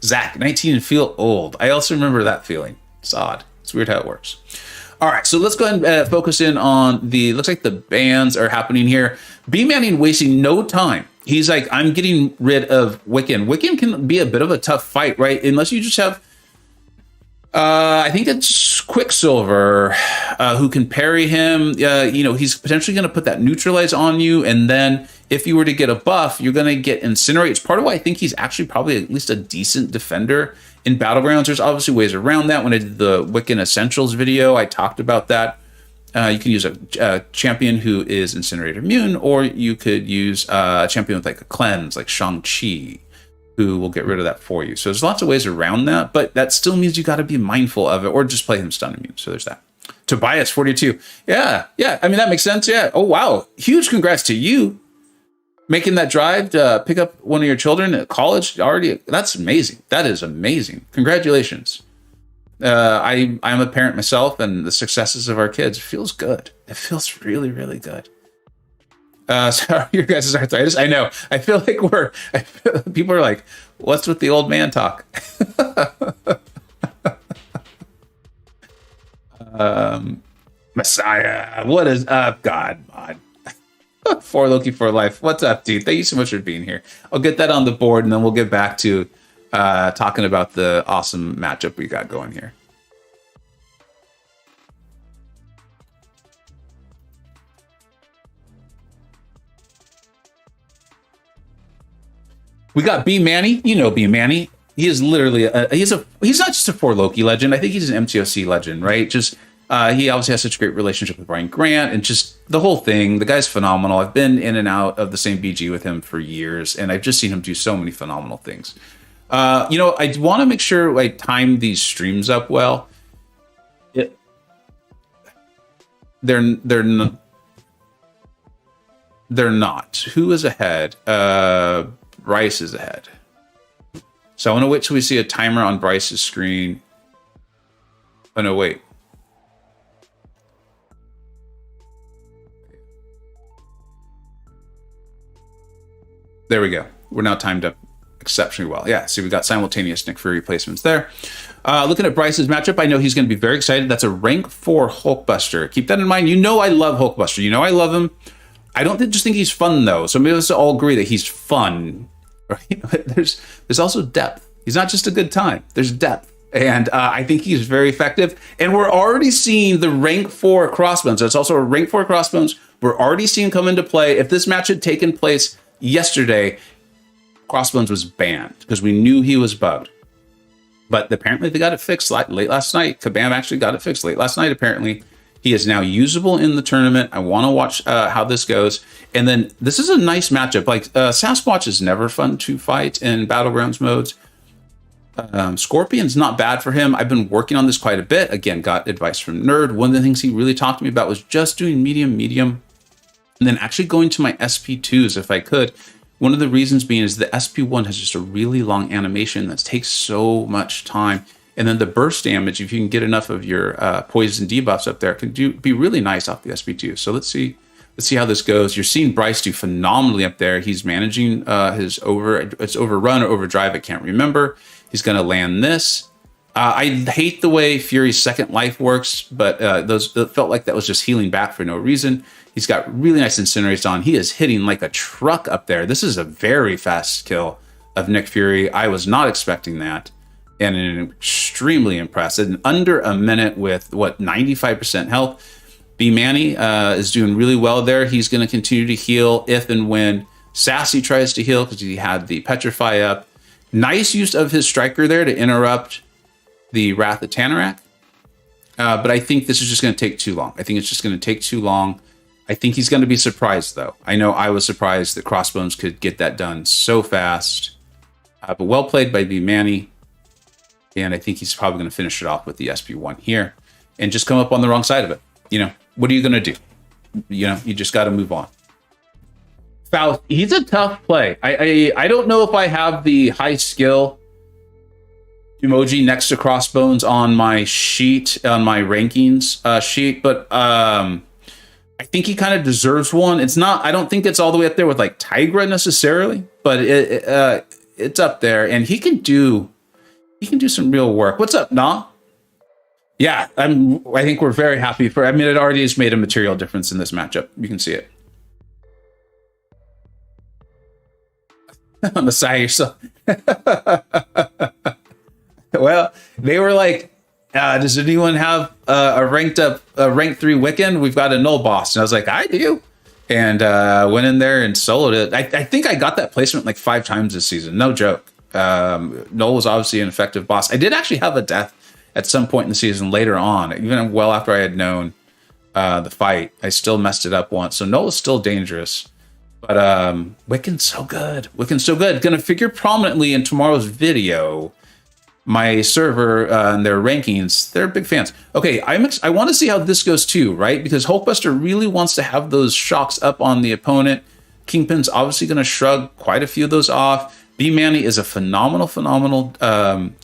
Zach, 19 and feel old. I also remember that feeling. It's odd. It's weird how it works. All right, so let's go ahead and focus in on looks like the bans are happening here. Bmanny wasting no time. He's like, I'm getting rid of Wiccan. Wiccan can be a bit of a tough fight, right? Unless you just have, I think it's Quicksilver who can parry him. He's potentially going to put that neutralize on you. And then if you were to get a buff, you're going to get Incinerate. It's part of why I think he's actually probably at least a decent defender in Battlegrounds. There's obviously ways around that. When I did the Wiccan Essentials video, I talked about that. You can use a champion who is Incinerate immune, or you could use a champion with like a cleanse, like Shang-Chi, who will get rid of that for you. So there's lots of ways around that, but that still means you got to be mindful of it, or just play him stun immune. So there's that. Tobias, 42. Yeah. I mean, that makes sense. Yeah. Oh, wow. Huge congrats to you. Making that drive to pick up one of your children at college already. That's amazing. That is amazing. Congratulations. I'm a parent myself, and the successes of our kids feels good. It feels really, really good. So your guys' arthritis. I know. I feel like people are like, what's with the old man talk? Messiah, what is up, God mod? For Loki for life. What's up, dude? Thank you so much for being here. I'll get that on the board, and then we'll get back to talking about the awesome matchup we got going here. We got Bmanny. You know Bmanny. He is literally he's not just a 4 Loki legend. I think he's an MCoC legend, right? Just he obviously has such a great relationship with Brian Grant, and just the whole thing. The guy's phenomenal. I've been in and out of the same BG with him for years, and I've just seen him do so many phenomenal things. I want to make sure I time these streams up well. They're not. Who is ahead? Bryce is ahead. So I want to wait till we see a timer on Bryce's screen. Oh no, wait. There we go. We're now timed up exceptionally well. Yeah, see, we got simultaneous Nick Fury placements there. Looking at Bryce's matchup, I know he's going to be very excited. That's a rank 4 Hulkbuster. Keep that in mind. You know I love Hulkbuster. You know I love him. I don't just think he's fun, though. So maybe let's all agree that he's fun. Right? There's also depth. He's not just a good time. There's depth. And I think he's very effective. And we're already seeing the rank 4 crossbones. That's also a rank 4 crossbones. We're already seeing come into play. If this match had taken place yesterday, crossbones was banned because we knew he was bugged. But apparently they got it fixed late last night. Kabam actually got it fixed late last night, apparently. He is now usable in the tournament. I want to watch how this goes. And then this is a nice matchup. Like Sasquatch is never fun to fight in Battlegrounds modes. Scorpion's not bad for him. I've been working on this quite a bit. Again, got advice from Nerd. One of the things he really talked to me about was just doing medium, and then actually going to my SP2s if I could. One of the reasons being is the SP1 has just a really long animation that takes so much time. And then the burst damage, if you can get enough of your poison debuffs up there, can be really nice off the SP2. So let's see how this goes. You're seeing Bryce do phenomenally up there. He's managing it's overrun or overdrive, I can't remember. He's going to land this. I hate the way Fury's second life works, but it felt like that was just healing back for no reason. He's got really nice incinerators on. He is hitting like a truck up there. This is a very fast kill of Nick Fury. I was not expecting that. And I'm extremely impressed. In under a minute with, 95% health. Bmanny is doing really well there. He's going to continue to heal if and when Sassy tries to heal because he had the Petrify up. Nice use of his Striker there to interrupt the Wrath of Tanarak. But I think this is just going to take too long. I think it's just going to take too long. I think he's going to be surprised, though. I know I was surprised that Crossbones could get that done so fast. But well played by Bmanny. And I think he's probably going to finish it off with the SP1 here. And just come up on the wrong side of it. What are you going to do? You just got to move on. Faust, he's a tough play. I don't know if I have the high skill emoji next to Crossbones on my sheet, on my rankings sheet, but I think he kind of deserves one. It's not, I don't think it's all the way up there with like Tigra necessarily, but it's up there, and he can do some real work. What's up, Nah? Yeah, I think we're very happy for. I mean, it already has made a material difference in this matchup. You can see it. Messiah yourself. Well, they were like, does anyone have a rank 3 Wiccan? We've got a null boss. And I was like, I do. And went in there and soloed it. I think I got that placement like 5 times this season. No joke. Null was obviously an effective boss. I did actually have a death at some point in the season later on, even well after I had known the fight. I still messed it up once. So Null is still dangerous. But Wiccan's so good. Wiccan's so good. Going to figure prominently in tomorrow's video. My server and their rankings, they're big fans. Okay, I want to see how this goes too, right? Because Hulkbuster really wants to have those shocks up on the opponent. Kingpin's obviously going to shrug quite a few of those off. Bmanny is a phenomenal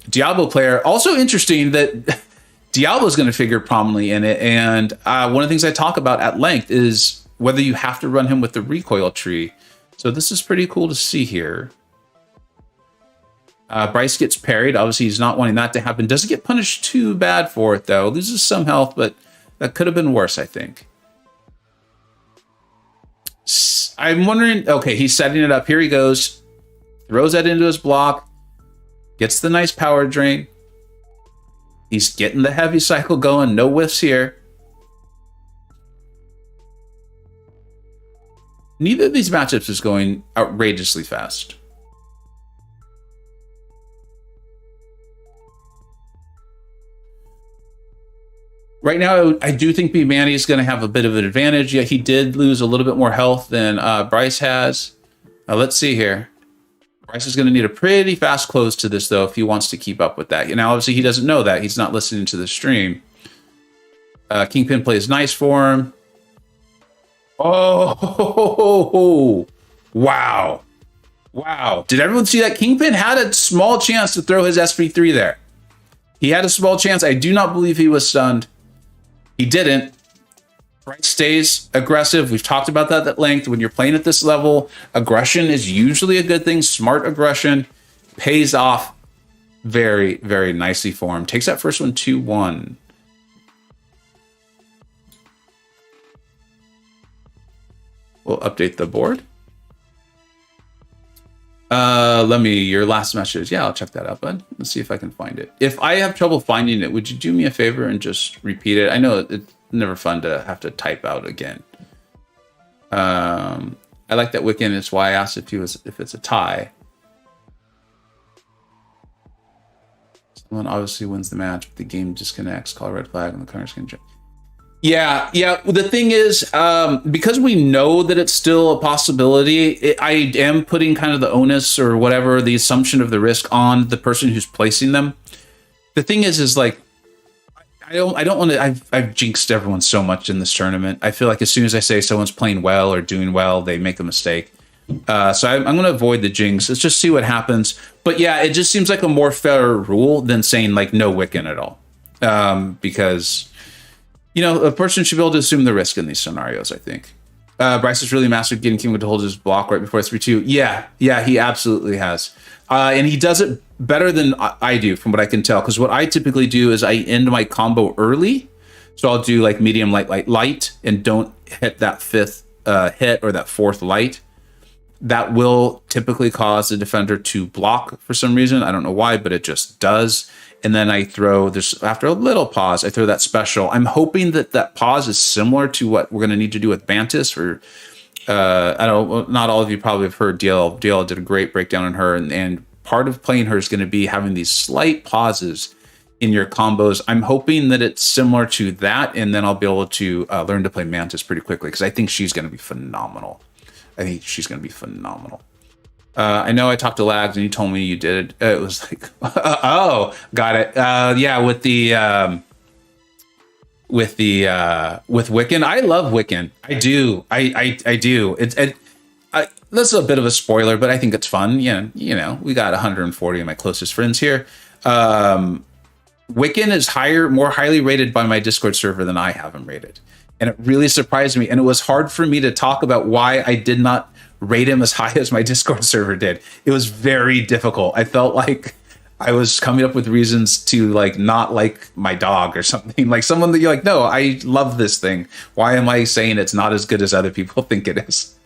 Diablo player. Also interesting that Diablo's going to figure prominently in it. And one of the things I talk about at length is whether you have to run him with the recoil tree. So this is pretty cool to see here. Bryce gets parried. Obviously, he's not wanting that to happen. Doesn't get punished too bad for it, though. Loses some health, but that could have been worse, I think. I'm wondering... Okay, he's setting it up. Here he goes. Throws that into his block. Gets the nice power drain. He's getting the heavy cycle going. No whiffs here. Neither of these matchups is going outrageously fast. Right now, I do think Bmanny is going to have a bit of an advantage. Yeah, he did lose a little bit more health than Bryce has. Let's see here. Bryce is going to need a pretty fast close to this, though, if he wants to keep up with that. Now, obviously, he doesn't know that. He's not listening to the stream. Kingpin plays nice for him. Oh, wow. Wow. Did everyone see that? Kingpin had a small chance to throw his SP3 there. He had a small chance. I do not believe he was stunned. He didn't. Bryce stays aggressive. We've talked about that at length. When you're playing at this level, aggression is usually a good thing. Smart aggression pays off very, very nicely for him. Takes that first one 2-1. We'll update the board. let me, your last message. Yeah, I'll check that out, bud. Let's see if I can find it. If I have trouble finding it, would you do me a favor and just repeat it? I know it's never fun to have to type out again. I like that Wiccan. It's why I asked if it's a tie. Someone obviously wins the match, but the game disconnects. Call a red flag, and the colors can jump. Yeah. The thing is, because we know that it's still a possibility, I am putting kind of the onus or whatever, the assumption of the risk on the person who's placing them. The thing is like, I don't want to. I've jinxed everyone so much in this tournament. I feel like as soon as I say someone's playing well or doing well, they make a mistake. So I'm going to avoid the jinx. Let's just see what happens. But yeah, it just seems like a more fair rule than saying like no Wiccan at all, because a person should be able to assume the risk in these scenarios. I think Bryce has really mastered getting King to hold his block right before 3-2. Yeah, he absolutely has. And he does it better than I do, from what I can tell. Because what I typically do is I end my combo early. So I'll do like medium, light, and don't hit that fifth hit or that fourth light. That will typically cause the defender to block for some reason. I don't know why, but it just does. And then I throw this, after a little pause, I throw that special. I'm hoping that pause is similar to what we're going to need to do with Bantis. Or I don't. Not all of you probably have heard DL. DL did a great breakdown on her, and part of playing her is going to be having these slight pauses in your combos. I'm hoping that it's similar to that, and then I'll be able to learn to play Mantis pretty quickly, because I think she's going to be phenomenal. I know I talked to Lags and you told me you did. It was like, oh, got it. Yeah, with Wiccan. I love Wiccan. I do. I do. That's a bit of a spoiler, but I think it's fun. We got 140 of my closest friends here. Wiccan is more highly rated by my Discord server than I have him rated. And it really surprised me. And it was hard for me to talk about why I did not rate him as high as my Discord server did. It was very difficult. I felt like I was coming up with reasons to not like my dog or something. Like someone that you're like, no, I love this thing. Why am I saying it's not as good as other people think it is?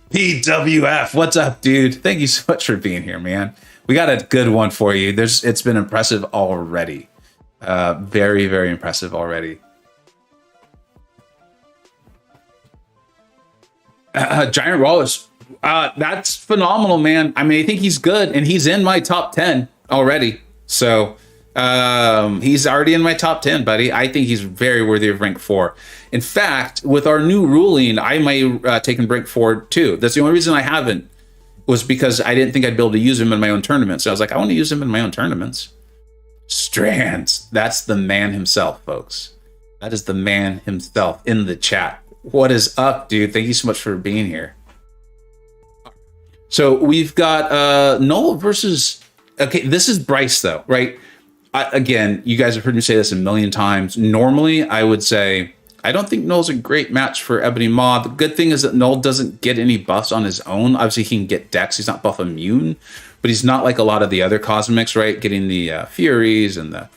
PWF, what's up, dude? Thank you so much for being here, man. We got a good one for you. It's been impressive already. Very, very impressive already. Giant Wallace, that's phenomenal, man. I mean, I think he's good, and he's in my top 10 already. So he's already in my top 10, buddy. I think he's very worthy of rank 4. In fact, with our new ruling, I might take him rank 4 too. That's the only reason I haven't, was because I didn't think I'd be able to use him in my own tournaments. So I was like, I want to use him in my own tournaments. Strands, that's the man himself, folks. That is the man himself in the chat. What is up, dude? Thank you so much for being here. So we've got Null versus... Okay, this is Bryce, though, right? Again, you guys have heard me say this a million times. Normally, I would say, I don't think Null's a great match for Ebony Maw. The good thing is that Null doesn't get any buffs on his own. Obviously, he can get Dex. He's not buff immune, but he's not like a lot of the other Cosmics, right? Getting the Furies and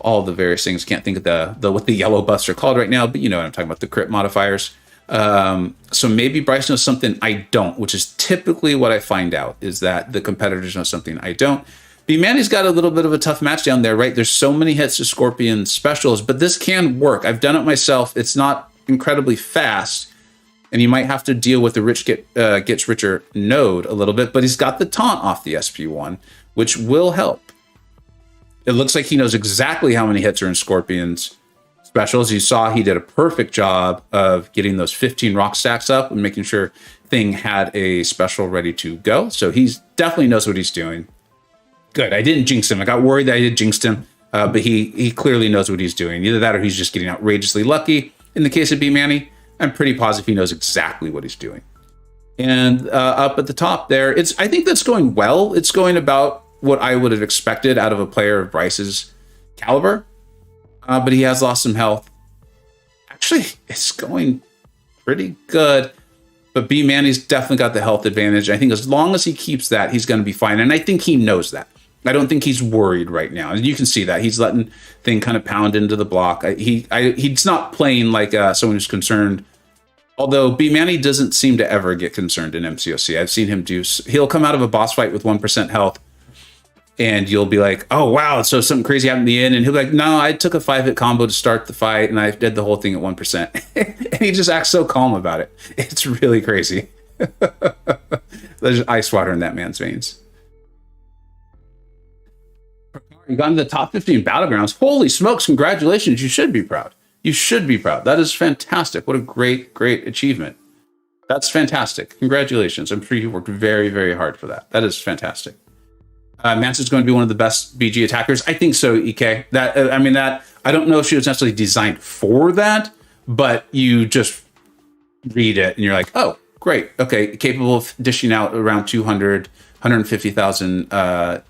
all the various things. Can't think of what the yellow buffs are called right now, but you know what I'm talking about, the crit modifiers. So maybe Bryce knows something I don't, which is typically what I find out, is that the competitors know something I don't. Bmanny's got a little bit of a tough match down there, right? There's so many hits to Scorpion specials, but this can work. I've done it myself. It's not incredibly fast, and you might have to deal with the gets richer node a little bit, but he's got the taunt off the SP1, which will help. It looks like he knows exactly how many hits are in Scorpion's specials. You saw he did a perfect job of getting those 15 rock stacks up and making sure Thing had a special ready to go. So he's definitely knows what he's doing. Good. I didn't jinx him. I got worried that I had jinxed him, but he clearly knows what he's doing. Either that or he's just getting outrageously lucky. In the case of Bmanny, I'm pretty positive he knows exactly what he's doing. And up at the top there, I think that's going well. It's going about what I would have expected out of a player of Bryce's caliber, but he has lost some health. Actually, it's going pretty good, but Bmanny's definitely got the health advantage. I think as long as he keeps that, he's going to be fine, and I think he knows that. I don't think he's worried right now, and you can see that he's letting Thing kind of pound into the block. He's not playing like someone who's concerned Although Bmanny doesn't seem to ever get concerned in MCoC. I've seen him he'll come out of a boss fight with 1% health, and you'll be like, oh, wow, so something crazy happened in the end. And he'll be like, no, I took a 5-hit combo to start the fight, and I did the whole thing at 1%. And he just acts so calm about it. It's really crazy. There's ice water in that man's veins. You got into the top 15 Battlegrounds. Holy smokes, congratulations. You should be proud. You should be proud. That is fantastic. What a great, great achievement. That's fantastic. Congratulations. I'm sure you worked very, very hard for that. That is fantastic. Mance is going to be one of the best BG attackers. I think so, EK. I don't know if she was necessarily designed for that, but you just read it and you're like, oh, great. Okay, capable of dishing out around 200, 150,000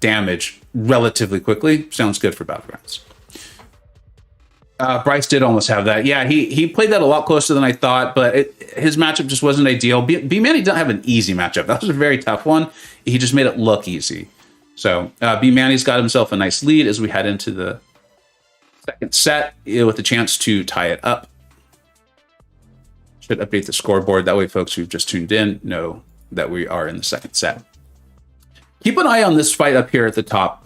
damage relatively quickly. Sounds good for Battlegrounds. Bryce did almost have that. Yeah, he played that a lot closer than I thought, but his matchup just wasn't ideal. Bmanny didn't have an easy matchup. That was a very tough one. He just made it look easy. So Bmanny's got himself a nice lead as we head into the second set with a chance to tie it up. Should update the scoreboard. That way folks who've just tuned in know that we are in the second set. Keep an eye on this fight up here at the top.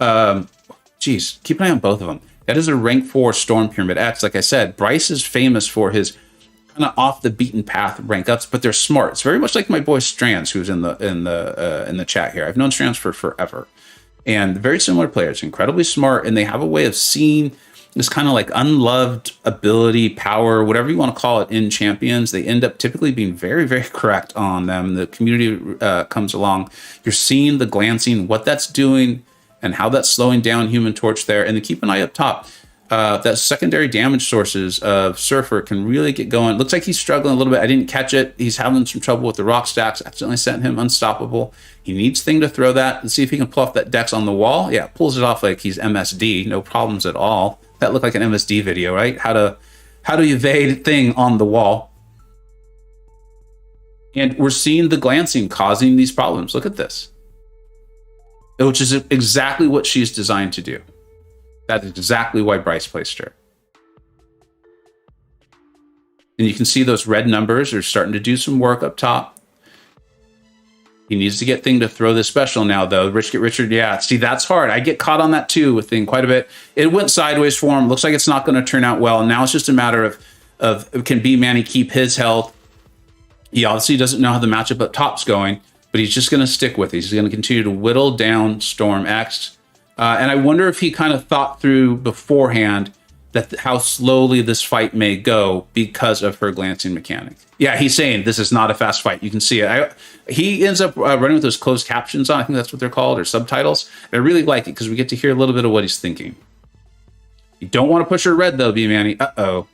Keep an eye on both of them. That is a rank 4 Storm Pyramid X. Like I said, Bryce is famous for his kind of off the beaten path rank ups, but they're smart. It's very much like my boy Strands, who's in the chat here. I've known Strands for forever, and very similar players, incredibly smart, and they have a way of seeing this kind of like unloved ability, power, whatever you want to call it, in champions. They end up typically being very, very correct on them. The community comes along. You're seeing the glancing, what that's doing, and how that's slowing down Human Torch there. And then keep an eye up top. That secondary damage sources of Surfer can really get going. Looks like he's struggling a little bit. I didn't catch it. He's having some trouble with the rock stacks. Accidentally sent him unstoppable. He needs Thing to throw that and see if he can pull off that Dex on the wall. Yeah, pulls it off like he's MSD. No problems at all. That looked like an MSD video, right? How to evade Thing on the wall. And we're seeing the glancing causing these problems. Look at this. Which is exactly what she's designed to do. That's exactly why Bryce placed her. And you can see those red numbers are starting to do some work up top. He needs to get Thing to throw this special now, though. Rich Get Richard, yeah. See, that's hard. I get caught on that, too, with Thing quite a bit. It went sideways for him. Looks like it's not going to turn out well. And now it's just a matter of can Bmanny keep his health? He obviously doesn't know how the matchup up top's going, but he's just going to stick with it. He's going to continue to whittle down Storm X. And I wonder if he kind of thought through beforehand that how slowly this fight may go because of her glancing mechanic. Yeah, he's saying this is not a fast fight. You can see it. He ends up running with those closed captions on. I think that's what they're called, or subtitles. I really like it because we get to hear a little bit of what he's thinking. You don't want to push her red, though, Bmanny. Uh-oh.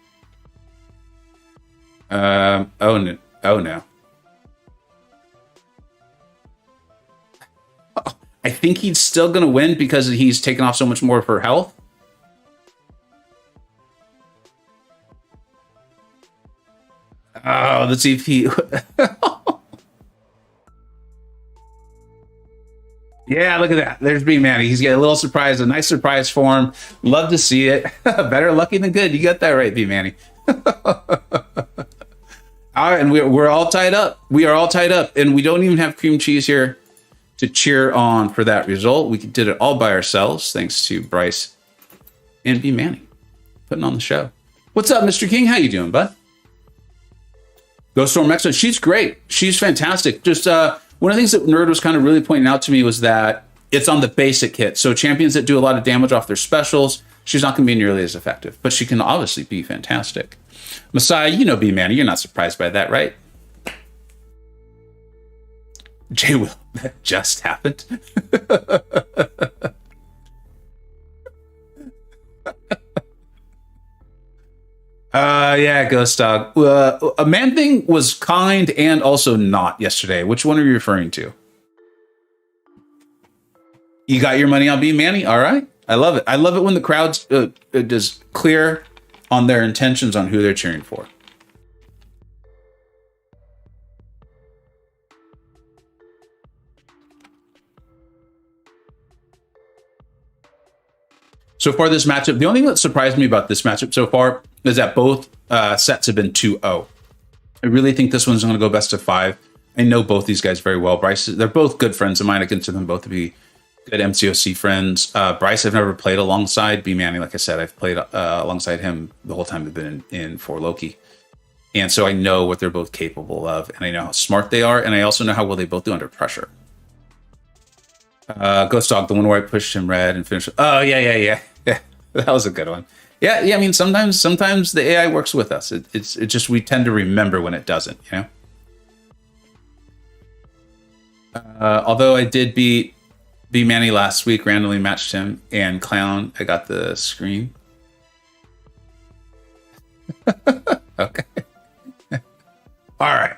Oh, no. Oh, no. I think he's still going to win because he's taken off so much more of her health. Oh, let's see if he... Yeah, look at that. There's Bmanny. He's getting a little surprise, a nice surprise for him. Love to see it. Better lucky than good. You got that right, Bmanny. All right, and we're all tied up. We are all tied up, and we don't even have cream cheese here to cheer on for that result. We did it all by ourselves, thanks to Bryce and Bmanny putting on the show. What's up, Mr. King? How you doing, bud? Ghost Storm X, she's great. She's fantastic. Just one of the things that Nerd was kind of really pointing out to me was that it's on the basic hit. So champions that do a lot of damage off their specials, she's not going to be nearly as effective, but she can obviously be fantastic. Messiah, you know Bmanny. You're not surprised by that, right? Jay Will, that just happened. Yeah, Ghost Dog. A Man Thing was kind and also not yesterday. Which one are you referring to? You got your money on Bmanny? All right. I love it. I love it when the crowd's just clear on their intentions on who they're cheering for. So far, this matchup, the only thing that surprised me about this matchup so far is that both sets have been 2-0. I really think this one's going to go best of 5. I know both these guys very well. Bryce, they're both good friends of mine. I consider them both to be good MCoC friends. Bryce, I've never played alongside. Bmanny, like I said, I've played alongside him the whole time I've been in for Loki. And so I know what they're both capable of, and I know how smart they are, and I also know how well they both do under pressure. Ghost Dog, the one where I pushed him red and finished. Oh, yeah. That was a good one. Yeah. I mean, sometimes the AI works with us. It's just we tend to remember when it doesn't, you know? Although I did beat Bmanny last week, randomly matched him, and Clown, I got the screen. Okay. All right.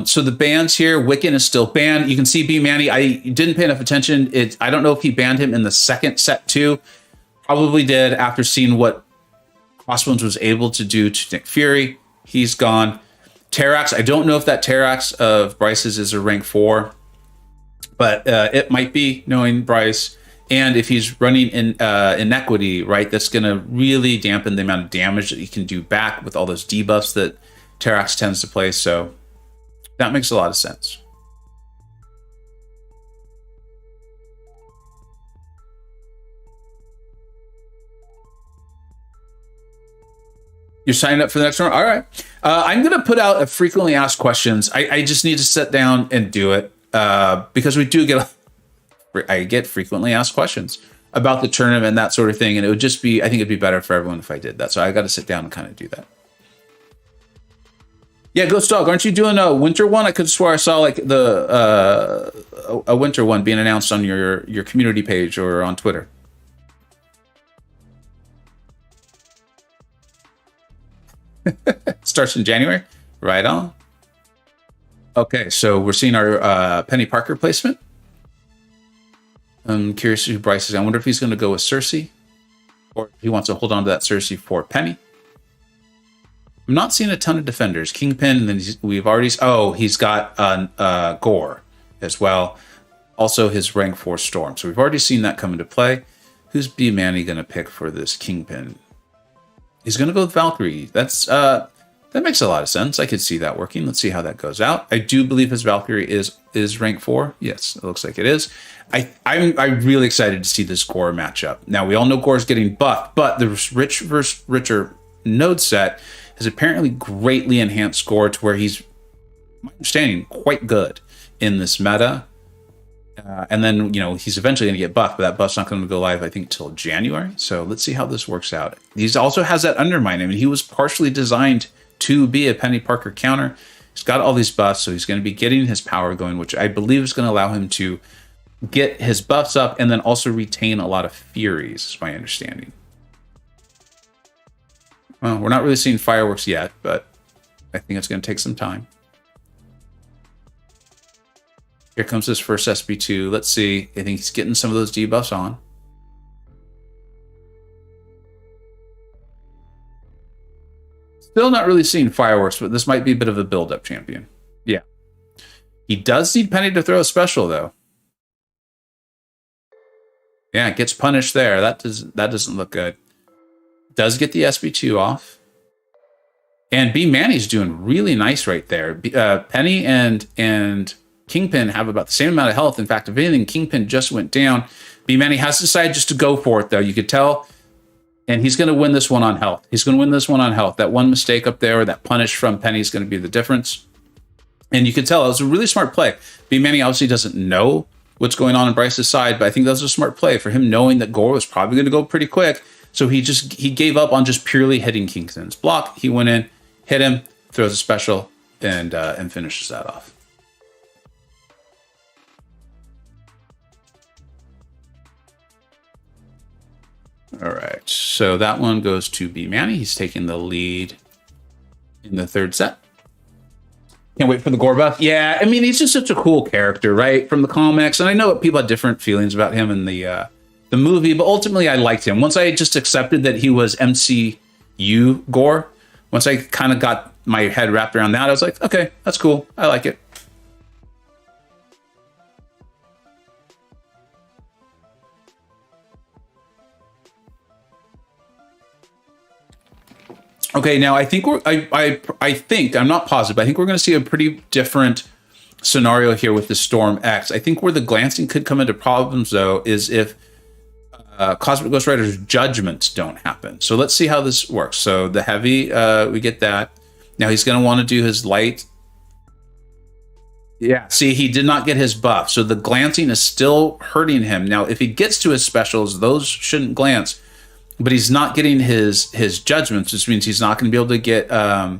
So the bans here, Wiccan is still banned. You can see Bmanny. I didn't pay enough attention. I don't know if he banned him in the second set too. Probably did after seeing what Crossbones was able to do to Nick Fury. He's gone. Terrax, I don't know if that Terrax of Bryce's is a rank 4, but it might be, knowing Bryce. And if he's running in Inequity, right, that's going to really dampen the amount of damage that he can do back with all those debuffs that Terrax tends to play. So that makes a lot of sense. You're signing up for the next one? All right. I'm going to put out a frequently asked questions. I just need to sit down and do it because we do I get frequently asked questions about the tournament and that sort of thing. And it would just be, I think it'd be better for everyone if I did that. So I got to sit down and kind of do that. Yeah, Ghost Dog, aren't you doing a winter one? I could swear I saw like a winter one being announced on your community page or on Twitter. Starts in January. Right on. Okay, so we're seeing our Penny Parker placement. I'm curious who Bryce is. I wonder if he's going to go with Cersei, or if he wants to hold on to that Cersei for Penny. I'm not seeing a ton of defenders. Kingpin, and then we've already... Oh, he's got Gore as well. Also his rank 4 Storm. So we've already seen that come into play. Who's Bmanny going to pick for this Kingpin? He's going to go with Valkyrie. That makes a lot of sense. I could see that working. Let's see how that goes out. I do believe his Valkyrie is rank 4. Yes, it looks like it is. I'm really excited to see this Gore matchup. Now, we all know Gore's getting buffed, but the rich versus richer node set has apparently greatly enhanced Gore to where he's, my understanding, quite good in this meta. And then, he's eventually going to get buffed, but that buff's not going to go live, I think, till January. So let's see how this works out. He also has that Undermine. I mean, he was partially designed to be a Penny Parker counter. He's got all these buffs, so he's going to be getting his power going, which I believe is going to allow him to get his buffs up and then also retain a lot of Furies, is my understanding. Well, we're not really seeing fireworks yet, but I think it's going to take some time. Here comes his first SB2. Let's see. I think he's getting some of those debuffs on. Still not really seeing fireworks, but this might be a bit of a build-up champion. Yeah. He does need Penny to throw a special, though. Yeah, gets punished there. That doesn't look good. Does get the SB2 off. And Bmanny's doing really nice right there. Penny and Kingpin have about the same amount of health. In fact, if anything, Kingpin just went down. Bmanny has decided just to go for it, though. You could tell. And he's going to win this one on health. He's going to win this one on health. That one mistake up there, or that punish from Penny, is going to be the difference. And you can tell it was a really smart play. Bmanny obviously doesn't know what's going on Bryce's side, but I think that was a smart play for him, knowing that Gore was probably going to go pretty quick. So he gave up on just purely hitting Kingpin's block. He went in, hit him, throws a special, and finishes that off. All right, so that one goes to Bmanny. He's taking the lead in the third set. Can't wait for the Gore buff. Yeah, I mean, he's just such a cool character, right, from the comics. And I know people had different feelings about him in the movie, but ultimately I liked him. Once I just accepted that he was MCU Gore, once I kind of got my head wrapped around that, I was like, okay, that's cool. I like it. Okay, now I think I think, I'm not positive, but I think we're going to see a pretty different scenario here with the Storm X. I think where the glancing could come into problems, though, is if Cosmic Ghost Rider's judgments don't happen. So let's see how this works. So the heavy, we get that. Now he's going to want to do his light. Yeah, see, he did not get his buff. So the glancing is still hurting him. Now, if he gets to his specials, those shouldn't glance. But he's not getting his judgments, which means he's not going to be able to get... yeah,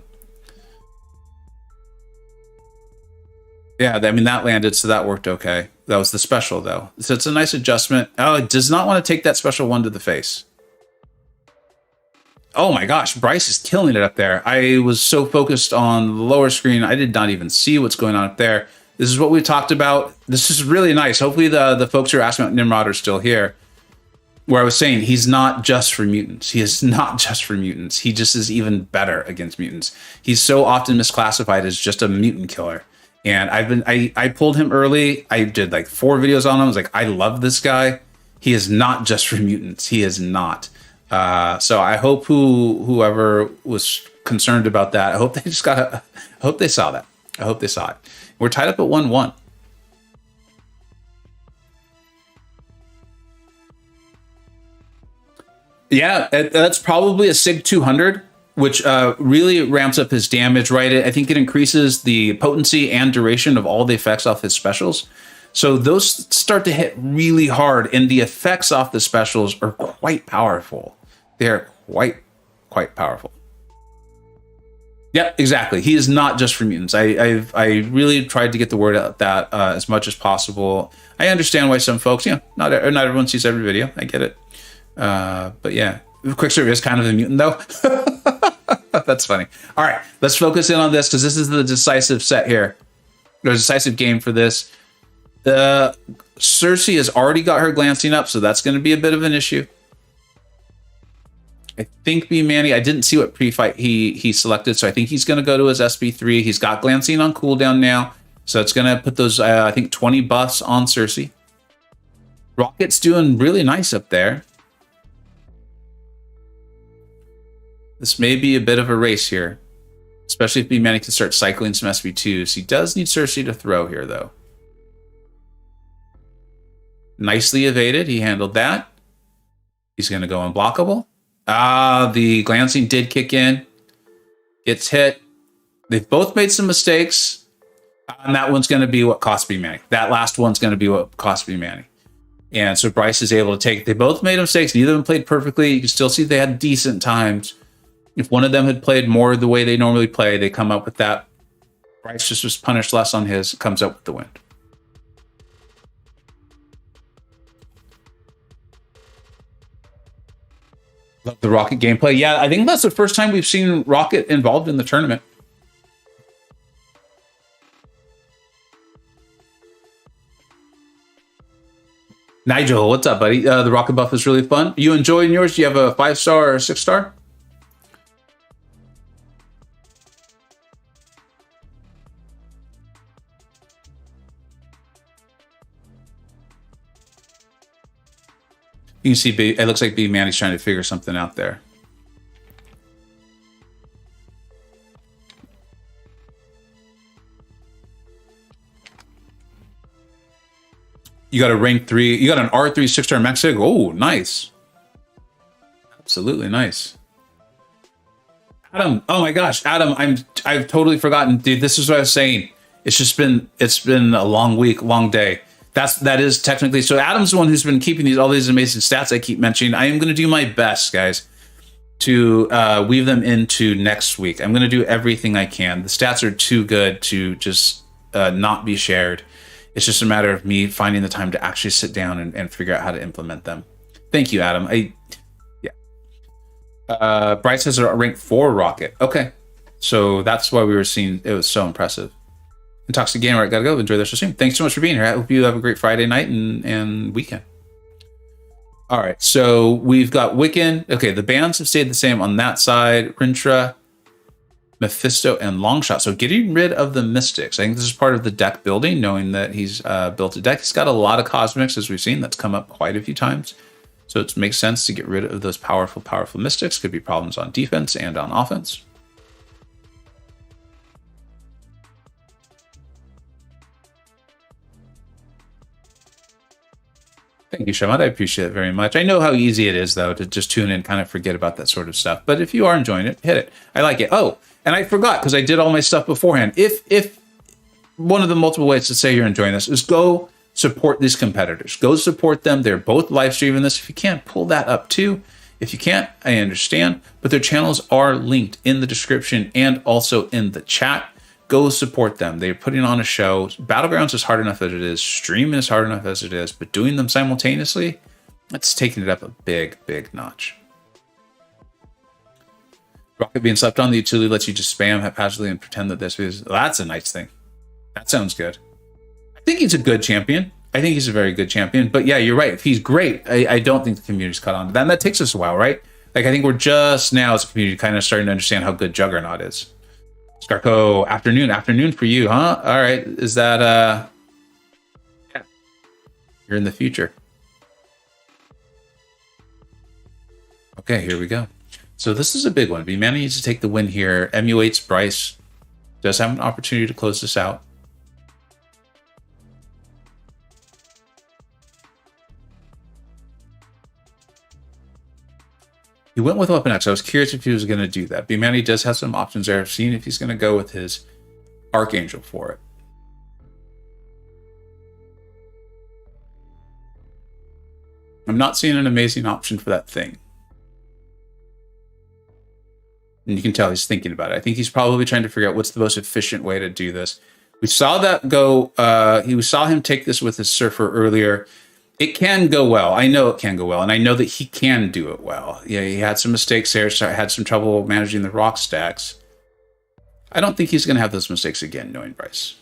I mean, that landed, so that worked okay. That was the special, though. So it's a nice adjustment. Oh, it does not want to take that special one to the face. Oh my gosh, Bryce is killing it up there. I was so focused on the lower screen, I did not even see what's going on up there. This is what we talked about. This is really nice. Hopefully the folks who are asking about Nimrod are still here. Where I was saying, he's not just for mutants. He is not just for mutants. He just is even better against mutants. He's so often misclassified as just a mutant killer. And I pulled him early. I did like 4 videos on him. I was like, I love this guy. He is not just for mutants. He is not. So I hope whoever was concerned about that, I hope they hope they saw that. I hope they saw it. We're tied up at 1-1. Yeah, that's probably a SIG 200, which really ramps up his damage, right? I think it increases the potency and duration of all the effects off his specials. So those start to hit really hard, and the effects off the specials are quite powerful. They're quite powerful. Yeah, exactly. He is not just for mutants. I really tried to get the word out that as much as possible. I understand why some folks, not everyone sees every video. I get it. But yeah, Quicksilver is kind of a mutant, though. That's funny. All right, let's focus in on this because this is the decisive set here. There's a decisive game for this. Cersei has already got her glancing up, so that's going to be a bit of an issue. I think Bmanny, I didn't see what pre-fight he selected, so I think he's going to go to his SB3. He's got glancing on cooldown now, so it's going to put those, I think, 20 buffs on Cersei. Rocket's doing really nice up there. This may be a bit of a race here, especially if Bmanny can start cycling some SB2s. He does need Cersei to throw here, though. Nicely evaded. He handled that. He's going to go unblockable. The glancing did kick in. Gets hit. They've both made some mistakes. And that one's going to be what cost Bmanny. That last one's going to be what cost Bmanny. And so Bryce is able to take. They both made mistakes. Neither of them played perfectly. You can still see they had decent times. If one of them had played more the way they normally play, they come up with that. Bryce just was punished less on his, comes up with the win. Love the Rocket gameplay. Yeah, I think that's the first time we've seen Rocket involved in the tournament. Nigel, what's up, buddy? The Rocket buff is really fun. You enjoying yours? Do you have a 5-star or a 6-star? You can see it looks like Bmanny's trying to figure something out there. You got a rank 3. You got an R3 6-star Mexico. Oh, nice. Absolutely nice. Adam, oh my gosh, Adam, I've totally forgotten. Dude, this is what I was saying. It's been a long week, long day. That is technically, so Adam's the one who's been keeping all these amazing stats I keep mentioning. I am going to do my best, guys, to weave them into next week. I'm going to do everything I can. The stats are too good to just not be shared. It's just a matter of me finding the time to actually sit down and figure out how to implement them. Thank you, Adam. Bryce has a rank 4 Rocket. Okay. So that's why we were seeing, it was so impressive. Toxic Gamer, I gotta go. Enjoy the rest of the stream. Thanks so much for being here. I hope you have a great Friday night and weekend. All right, so we've got Wiccan. Okay, the bans have stayed the same on that side. Rintra, Mephisto, and Longshot. So getting rid of the Mystics. I think this is part of the deck building, knowing that he's built a deck. He's got a lot of Cosmics, as we've seen. That's come up quite a few times. So it makes sense to get rid of those powerful mystics. Could be problems on defense and on offense. Thank you, Shamad. I appreciate it very much. I know how easy it is, though, to just tune in and kind of forget about that sort of stuff. But if you are enjoying it, hit it. I like it. Oh, and I forgot because I did all my stuff beforehand. If one of the multiple ways to say you're enjoying this is go support these competitors. Go support them. They're both live streaming this. If you can't, pull that up too. If you can't, I understand. But their channels are linked in the description and also in the chat. Go support them. They're putting on a show. Battlegrounds is hard enough as it is. Streaming is hard enough as it is. But doing them simultaneously, that's taking it up a big, big notch. Rocket being slept on, the utility lets you just spam haphazardly and pretend that this is... That's a nice thing. That sounds good. I think he's a good champion. I think he's a very good champion. But yeah, you're right. If he's great, I don't think the community's caught on to that. And that takes us a while, right? Like, I think we're just now as a community kind of starting to understand how good Juggernaut is. Skarko, afternoon for you, huh? All right, is that yeah, you're in the future. Okay, here we go. So this is a big one. Bmanny needs to take the win here. MU8s Bryce does have an opportunity to close this out. He went with Weapon X. I was curious if he was going to do that. Bmanny does have some options there. I've seen if he's going to go with his Archangel for it. I'm not seeing an amazing option for that thing. And you can tell he's thinking about it. I think he's probably trying to figure out what's the most efficient way to do this. We saw that go. We saw him take this with his Surfer earlier. It can go well. I know it can go well, and I know that he can do it well. Yeah, he had some mistakes there, so had some trouble managing the rock stacks. I don't think he's going to have those mistakes again, knowing Bryce.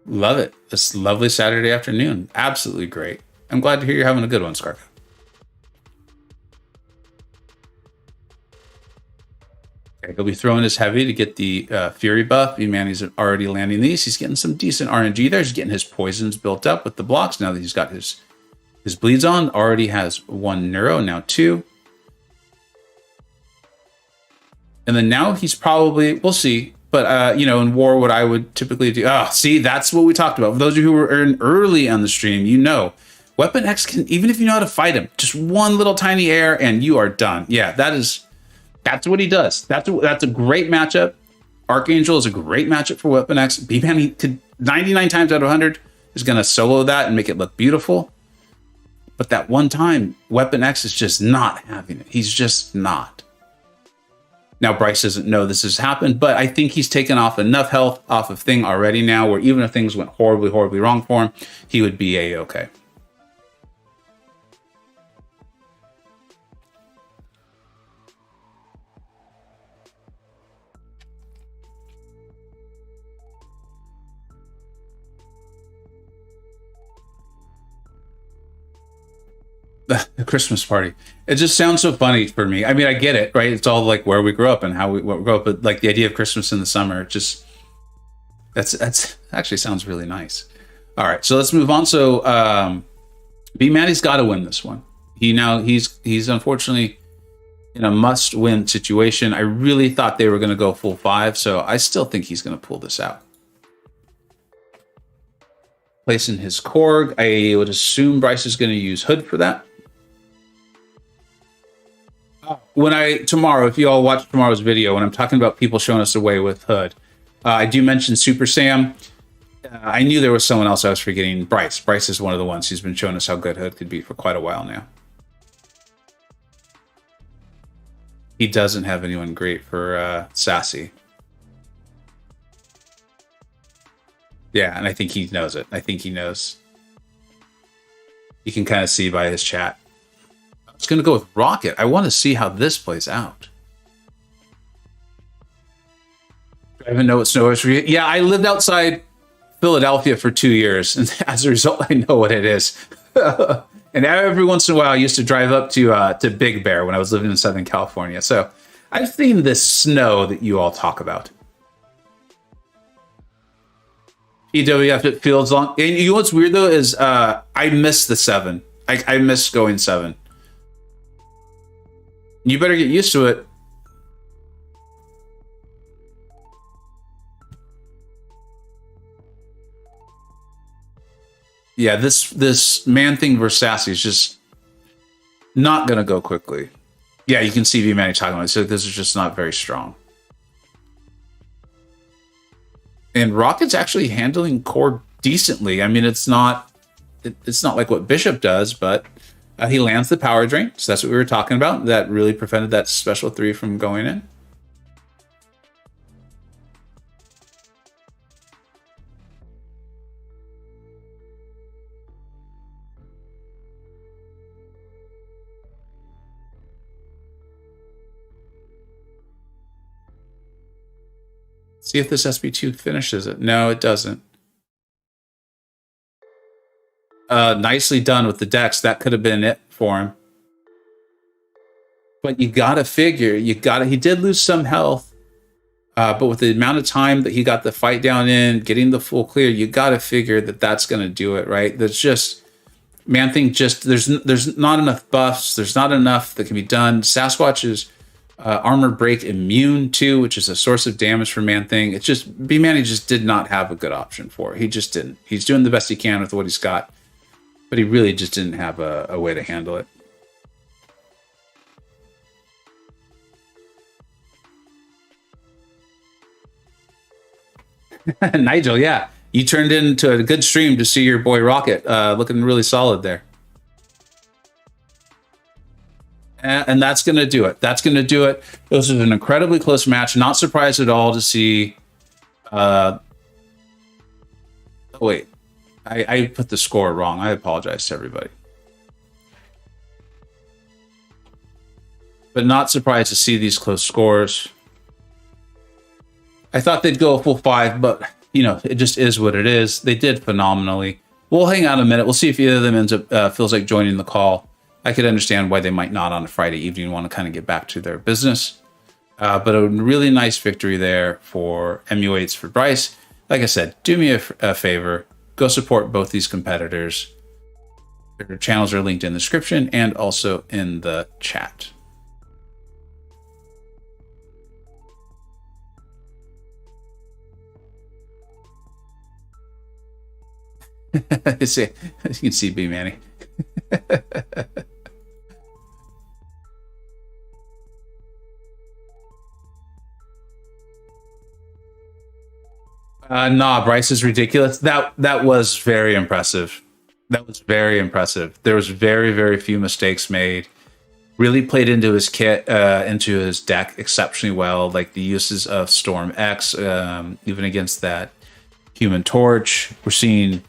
Love it. This lovely Saturday afternoon. Absolutely great. I'm glad to hear you're having a good one, Skarka. Okay, he'll be throwing his heavy to get the Fury buff. Bmanny's already landing these. He's getting some decent RNG there. He's getting his poisons built up with the blocks. Now that he's got his bleeds on, already has 1 neuro, now 2. And then now he's probably, we'll see. But, you know, in war, what I would typically do, see, that's what we talked about. For those of you who were in early on the stream, you know, Weapon X can, even if you know how to fight him, just one little tiny air and you are done. Yeah, that's what he does. That's a great matchup. Archangel is a great matchup for Weapon X. Bmanny could 99 times out of 100 is going to solo that and make it look beautiful. But that one time, Weapon X is just not having it. He's just not. Now, Bryce doesn't know this has happened, but I think he's taken off enough health off of Thing already now where even if things went horribly, horribly wrong for him, he would be A-okay. The Christmas party. It just sounds so funny for me. I mean, I get it, right? It's all like where we grew up and how we grew up, but like the idea of Christmas in the summer, just that's actually sounds really nice. All right, so let's move on. So Bmanny's got to win this one. He's unfortunately in a must-win situation. I really thought they were going to go full 5, so I still think he's going to pull this out. Placing his Korg, I would assume Bryce is going to use Hood for that. Tomorrow, if you all watch tomorrow's video, when I'm talking about people showing us the way with Hood, I do mention Super Sam. I knew there was someone else I was forgetting. Bryce. Bryce is one of the ones who's been showing us how good Hood could be for quite a while now. He doesn't have anyone great for Sassy. Yeah, and I think he knows it. I think he knows. You can kind of see by his chat. I was going to go with Rocket. I want to see how this plays out. Do I even know what snow is for you? Yeah, I lived outside Philadelphia for 2 years, and as a result, I know what it is. And every once in a while, I used to drive up to Big Bear when I was living in Southern California. So I've seen this snow that you all talk about. EWF, it feels long. And you know what's weird, though, is I miss the 7. I miss going 7. You better get used to it. Yeah, this Man Thing versus Sassy is just not going to go quickly. Yeah, you can see Bmanny talking about it. So this is just not very strong. And Rocket's actually handling Korg decently. I mean, it's not like what Bishop does, but he lands the power drain. So that's what we were talking about. That really prevented that special 3 from going in. See if this SB2 finishes it. No, it doesn't. Nicely done with the Dex. That could have been it for him. But you gotta figure, he did lose some health, but with the amount of time that he got the fight down in, getting the full clear, you gotta figure that that's gonna do it, right? There's just, Man Thing just, there's not enough buffs, there's not enough that can be done. Sasquatch is armor break immune too, which is a source of damage for Man Thing. It's just, Bmanny just did not have a good option for it. He just didn't. He's doing the best he can with what he's got, but he really just didn't have a way to handle it. Nigel, yeah. You turned into a good stream to see your boy Rocket looking really solid there. And that's going to do it. That's going to do it. This was an incredibly close match. Not surprised at all to see... wait. I put the score wrong. I apologize to everybody. But not surprised to see these close scores. I thought they'd go a full 5, but, you know, it just is what it is. They did phenomenally. We'll hang out a minute. We'll see if either of them ends up feels like joining the call. I could understand why they might not on a Friday evening want to kind of get back to their business. But a really nice victory there for MU8s for Bryce. Like I said, do me a favor. Go support both these competitors. Their channels are linked in the description and also in the chat. You can see Bmanny. Nah, Bryce is ridiculous. That was very impressive. That was very impressive. There was very, very few mistakes made. Really played into his kit, into his deck exceptionally well. Like the uses of Storm X, even against that Human Torch. We're seeing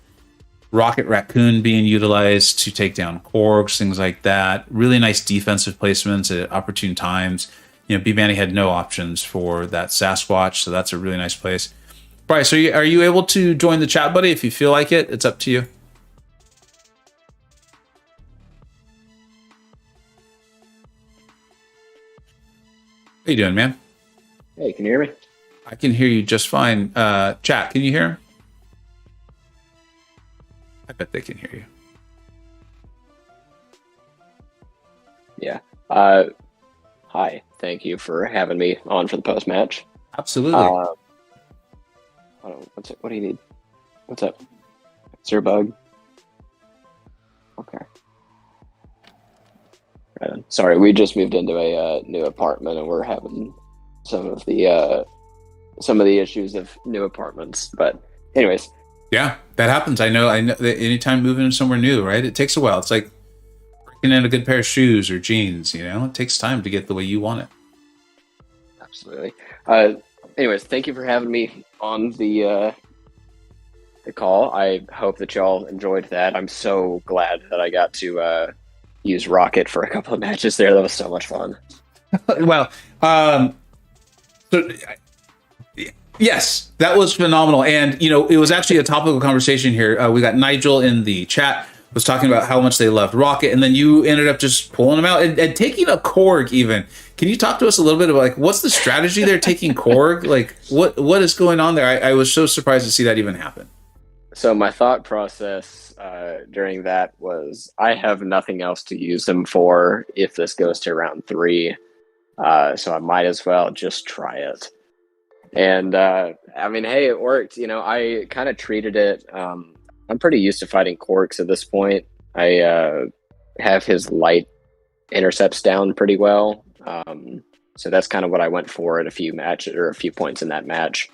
Rocket Raccoon being utilized to take down Korgs, things like that. Really nice defensive placements at opportune times. You know, Bmanny had no options for that Sasquatch, so that's a really nice place. Bryce, are you able to join the chat, buddy? If you feel like it, it's up to you. How you doing, man? Hey, can you hear me? I can hear you just fine. Chat, can you hear him? I bet they can hear you. Yeah. Hi. Thank you for having me on for the post-match. Absolutely. What do you need? What's up? Is there a bug? Okay. Right on. Sorry, we just moved into a new apartment and we're having some of the issues of new apartments. But anyways. Yeah, that happens. I know that anytime moving somewhere new, right? It takes a while. It's like breaking in a good pair of shoes or jeans, you know? It takes time to get the way you want it. Absolutely. Anyways, thank you for having me on the call. I hope that y'all enjoyed that. I'm so glad that I got to use Rocket for a couple of matches there. That was so much fun. Well, yes, that was phenomenal. And, you know, it was actually a topical conversation here. We got Nigel in the chat was talking about how much they loved Rocket, and then you ended up just pulling him out and taking a Korg even. Can you talk to us a little bit about, like, what's the strategy there taking Korg? Like, what is going on there? I was so surprised to see that even happen. So my thought process during that was I have nothing else to use them for if this goes to round 3. So I might as well just try it. And I mean, hey, it worked. I kind of treated it. I'm pretty used to fighting Quarks at this point. I have his light intercepts down pretty well. So that's kind of what I went for at a few matches or a few points in that match.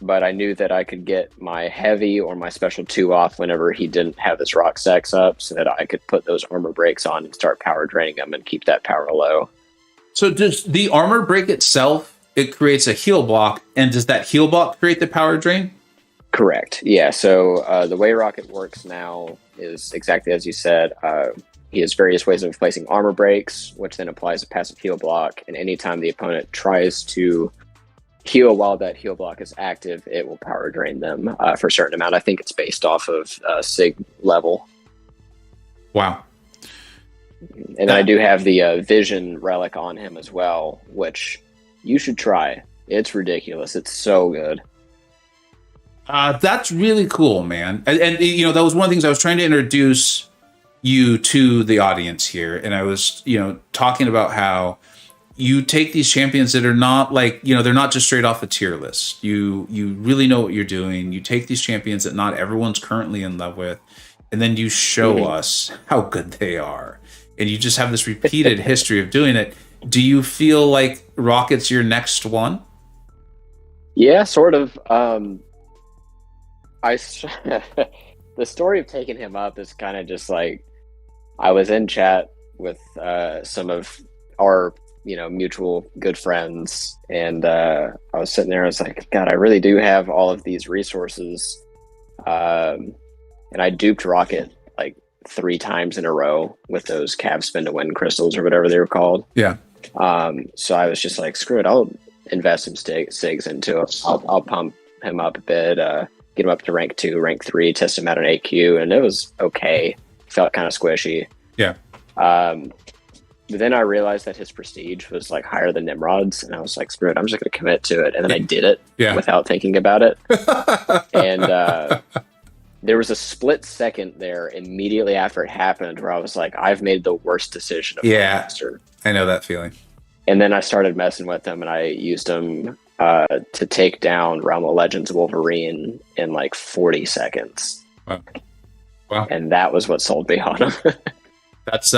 But I knew that I could get my heavy or my special 2 off whenever he didn't have his rock stacks up, so that I could put those armor breaks on and start power draining them and keep that power low. So does the armor break itself, it creates a heal block, and does that heal block create the power drain? Correct. Yeah. So the way Rocket works now is exactly as you said. He has various ways of placing armor breaks, which then applies a passive heal block. And anytime the opponent tries to heal while that heal block is active, it will power drain them for a certain amount. I think it's based off of Sig level. Wow. And I do have the Vision relic on him as well, which you should try. It's ridiculous. It's so good. That's really cool, man. And that was one of the things I was trying to introduce you to the audience here. And I was, talking about how you take these champions that are not like, they're not just straight off a tier list. You really know what you're doing. You take these champions that not everyone's currently in love with, and then you show us how good they are. And you just have this repeated history of doing it. Do you feel like Rocket's your next one? Yeah, sort of. The story of taking him up is kind of just like, I was in chat with some of our mutual good friends, and I was sitting there, I was like, God, I really do have all of these resources, and I duped Rocket like 3 times in a row with those Cav spin to win crystals or whatever they were called. Yeah. So I was just like, screw it, I'll invest some SIGs into it. I'll pump him up a bit, get him up to rank 2, rank 3, test him out on AQ, and it was okay. Felt kind of squishy. Yeah. But then I realized that his prestige was like higher than Nimrod's, and I was like, screw it, I'm just going to commit to it. And then I did it without thinking about it. And there was a split second there immediately after it happened where I was like, I've made the worst decision of Grandmaster. I know that feeling. And then I started messing with him, and I used him to take down Realm of Legends Wolverine in like 40 seconds. Wow. And that was what sold me on him. That's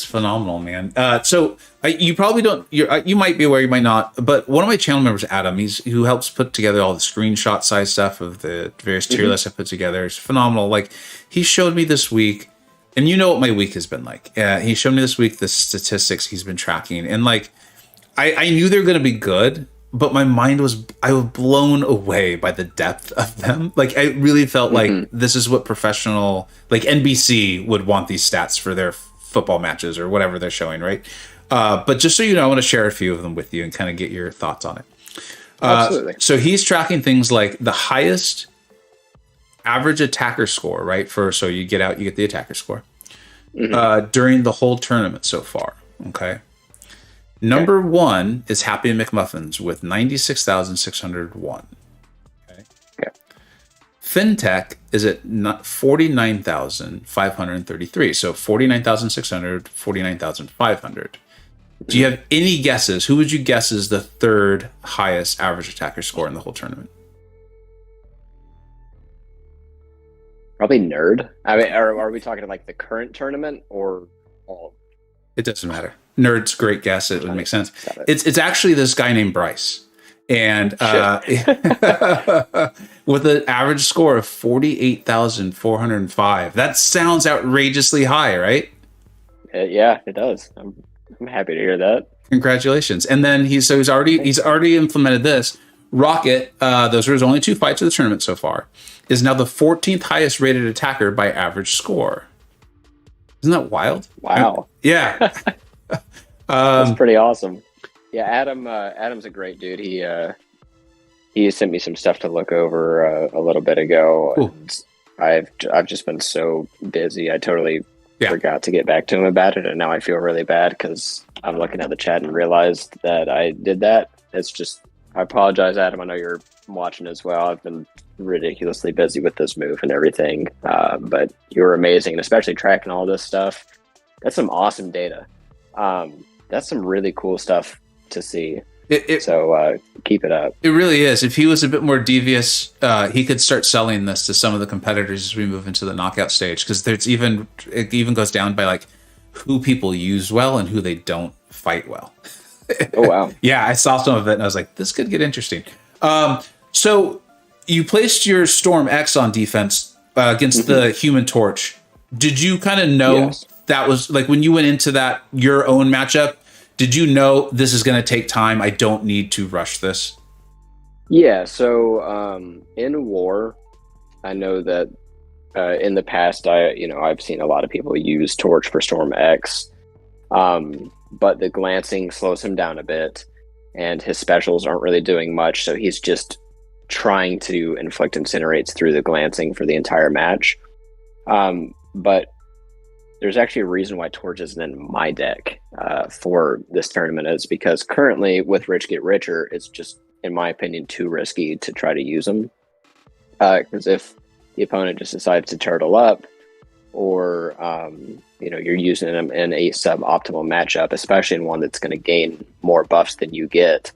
phenomenal, man. So you probably don't. You might be aware, you might not. But one of my channel members, Adam, who helps put together all the screenshot size stuff of the various tier lists I put together. It's phenomenal. Like, he showed me this week, and you know what my week has been like. He showed me this week the statistics he's been tracking, and like, I knew they were going to be good, but my mind was blown away by the depth of them. Like, I really felt like this is what professional, like NBC would want these stats for their football matches or whatever they're showing, right? But just so you know, I want to share a few of them with you and kind of get your thoughts on it. Absolutely. So he's tracking things like the highest average attacker score, right? So you get the attacker score during the whole tournament so far, okay? Number 1 is Happy McMuffins with 96,601. Okay. FinTech is at 49,533. So 49,600, 49,500. Do you have any guesses? Who would you guess is the 3rd highest average attacker score in the whole tournament? Probably Nerd. I mean, are we talking like the current tournament or all? It doesn't matter. Nerd's great guess. It would make sense. It's actually this guy named Bryce, and with an average score of 48,405. That sounds outrageously high, right? Yeah, it does. I'm happy to hear that. Congratulations! And then he's already implemented this. Rocket, those are his only 2 fights of the tournament so far, is now the 14th highest rated attacker by average score. Isn't that wild? Wow. Yeah. That's pretty awesome. Yeah, Adam's a great dude. He sent me some stuff to look over a little bit ago. And I've just been so busy. I totally forgot to get back to him about it, and now I feel really bad because I'm looking at the chat and realized that I did that. It's just I apologize, Adam. I know you're watching as well. I've been ridiculously busy with this move and everything, but you were amazing, and especially tracking all this stuff. That's some awesome data. That's some really cool stuff to see. So keep it up. It really is. If he was a bit more devious, he could start selling this to some of the competitors as we move into the knockout stage, because it even goes down by like who people use well and who they don't fight well. Oh wow. Yeah, I saw some of it and I was like, this could get interesting. So you placed your Storm X on defense against the Human Torch. Did you kind of know that was like when you went into that your own matchup? Did you know this is going to take time? I don't need to rush this. Yeah. So in war, I know that in the past, I've seen a lot of people use Torch for Storm X, but the glancing slows him down a bit, and his specials aren't really doing much. So he's just trying to inflict incinerates through the glancing for the entire match. But there's actually a reason why Torch isn't in my deck for this tournament, is because currently with Rich Get Richer, it's just, in my opinion, too risky to try to use them. Because if the opponent just decides to turtle up, or you're using them in a suboptimal matchup, especially in one that's going to gain more buffs than you get,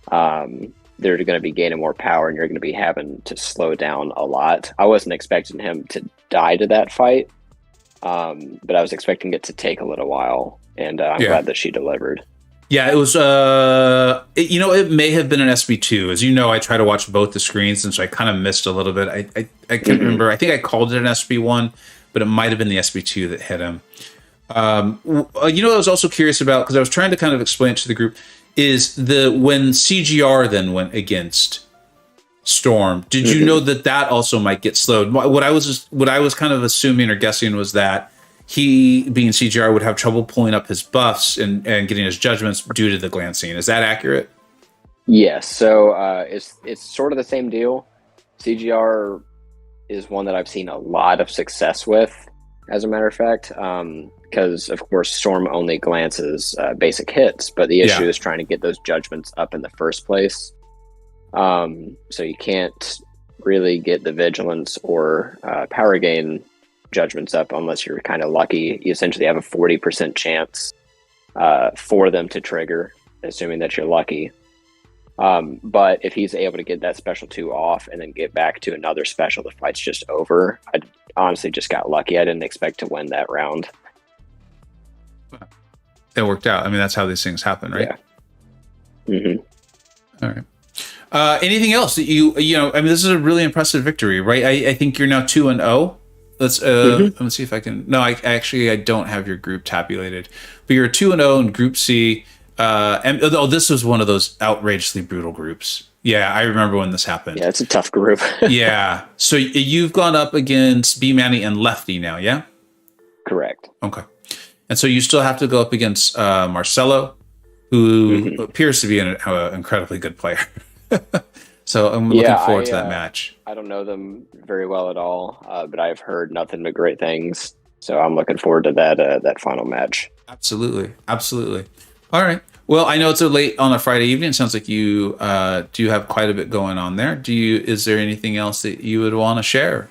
they're going to be gaining more power, and you're going to be having to slow down a lot. I wasn't expecting him to die to that fight, but I was expecting it to take a little while, and I'm glad that she delivered. Yeah, it was, it may have been an SB2. As you know, I try to watch both the screens, and so I kind of missed a little bit. I can't remember. I think I called it an SB1, but it might have been the SB2 that hit him. What I was also curious about, because I was trying to kind of explain it to the group, is when CGR then went against Storm, did you know that also might get slowed? What I was kind of assuming or guessing was that he, being CGR, would have trouble pulling up his buffs and getting his judgments due to the glancing. Is that accurate? Yes. So it's sort of the same deal. CGR is one that I've seen a lot of success with, as a matter of fact, because of course Storm only glances basic hits, but the issue is trying to get those judgments up in the first place. So you can't really get the vigilance or power gain judgments up unless you're kind of lucky. You essentially have a 40% chance for them to trigger, assuming that you're lucky. But if he's able to get that special 2 off and then get back to another special, the fight's just over. I honestly just got lucky. I didn't expect to win that round. It worked out. I mean, that's how these things happen, right? Yeah. All right. Anything else that this is a really impressive victory, right? I think you're now 2-0. Let's see if I can. No, I don't have your group tabulated, but you're 2-0 in Group C. This was one of those outrageously brutal groups. Yeah, I remember when this happened. Yeah, it's a tough group. Yeah. So you've gone up against Bmanny and Lefty now, yeah? Correct. Okay. And so you still have to go up against Marcelo, who appears to be an incredibly good player. So I'm looking forward to that match. I don't know them very well at all, but I've heard nothing but great things. So I'm looking forward to that final match. Absolutely. All right. Well, I know it's late on a Friday evening. It sounds like you do have quite a bit going on there. Is there anything else that you would want to share?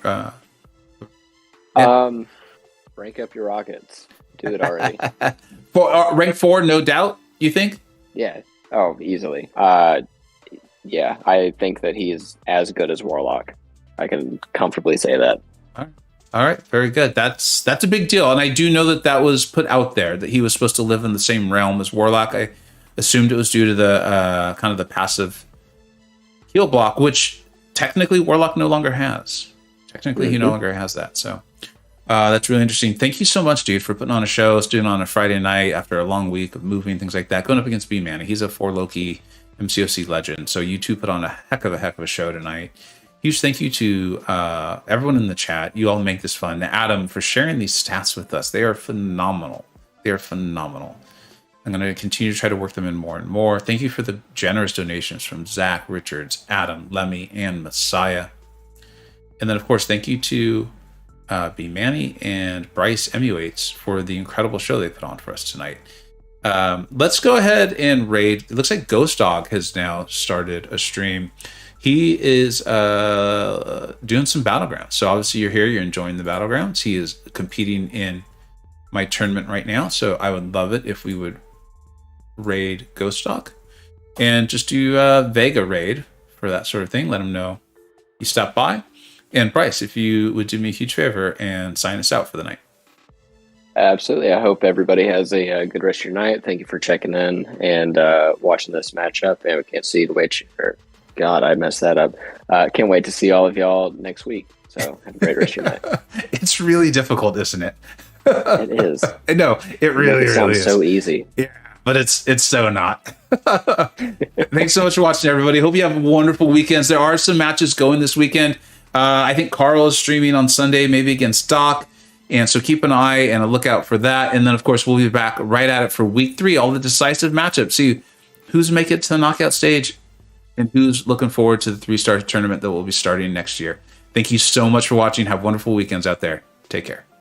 Rank up your rockets. Do it already. For rank 4, no doubt, you think? Yeah. Oh, easily. Yeah, I think that he is as good as Warlock. I can comfortably say that. All right, very good. That's a big deal, and I do know that was put out there that he was supposed to live in the same realm as Warlock. I assumed it was due to the kind of the passive heal block, which technically Warlock no longer has. He no longer has that. So that's really interesting. Thank you so much, dude, for putting on a show, doing it on a Friday night after a long week of moving, things like that. Going up against Bmanny. He's a 4 Loki MCoC legend. So you two put on a heck of a show tonight. Huge thank you to everyone in the chat. You all make this fun. Adam, for sharing these stats with us. They are phenomenal. I'm going to continue to try to work them in more and more. Thank you for the generous donations from Zach, Richards, Adam, Lemmy, and Messiah. And then, of course, thank you to Bmanny and Bryce MU8s for the incredible show they put on for us tonight. Let's go ahead and raid. It looks like Ghost Dog has now started a stream. He is doing some Battlegrounds. So obviously you're here, you're enjoying the Battlegrounds. He is competing in my tournament right now. So I would love it if we would raid Ghost Dog and just do Vega raid for that sort of thing. Let him know you stopped by. And Bryce, if you would do me a huge favor and sign us out for the night. Absolutely. I hope everybody has a good rest of your night. Thank you for checking in and watching this matchup. And we can't see the wait. God, I messed that up. Can't wait to see all of y'all next week. So have a great rest of your night. It's really difficult, isn't it? It is. No, it really sounds is. so easy. Yeah, but it's so not. Thanks so much for watching, everybody. Hope you have wonderful weekends. There are some matches going this weekend. I think Carl is streaming on Sunday, maybe against Doc. And so keep an eye and a lookout for that. And then, of course, we'll be back right at it for week 3, all the decisive matchups. See who's making it to the knockout stage and who's looking forward to the 3-star tournament that will be starting next year. Thank you so much for watching. Have wonderful weekends out there. Take care.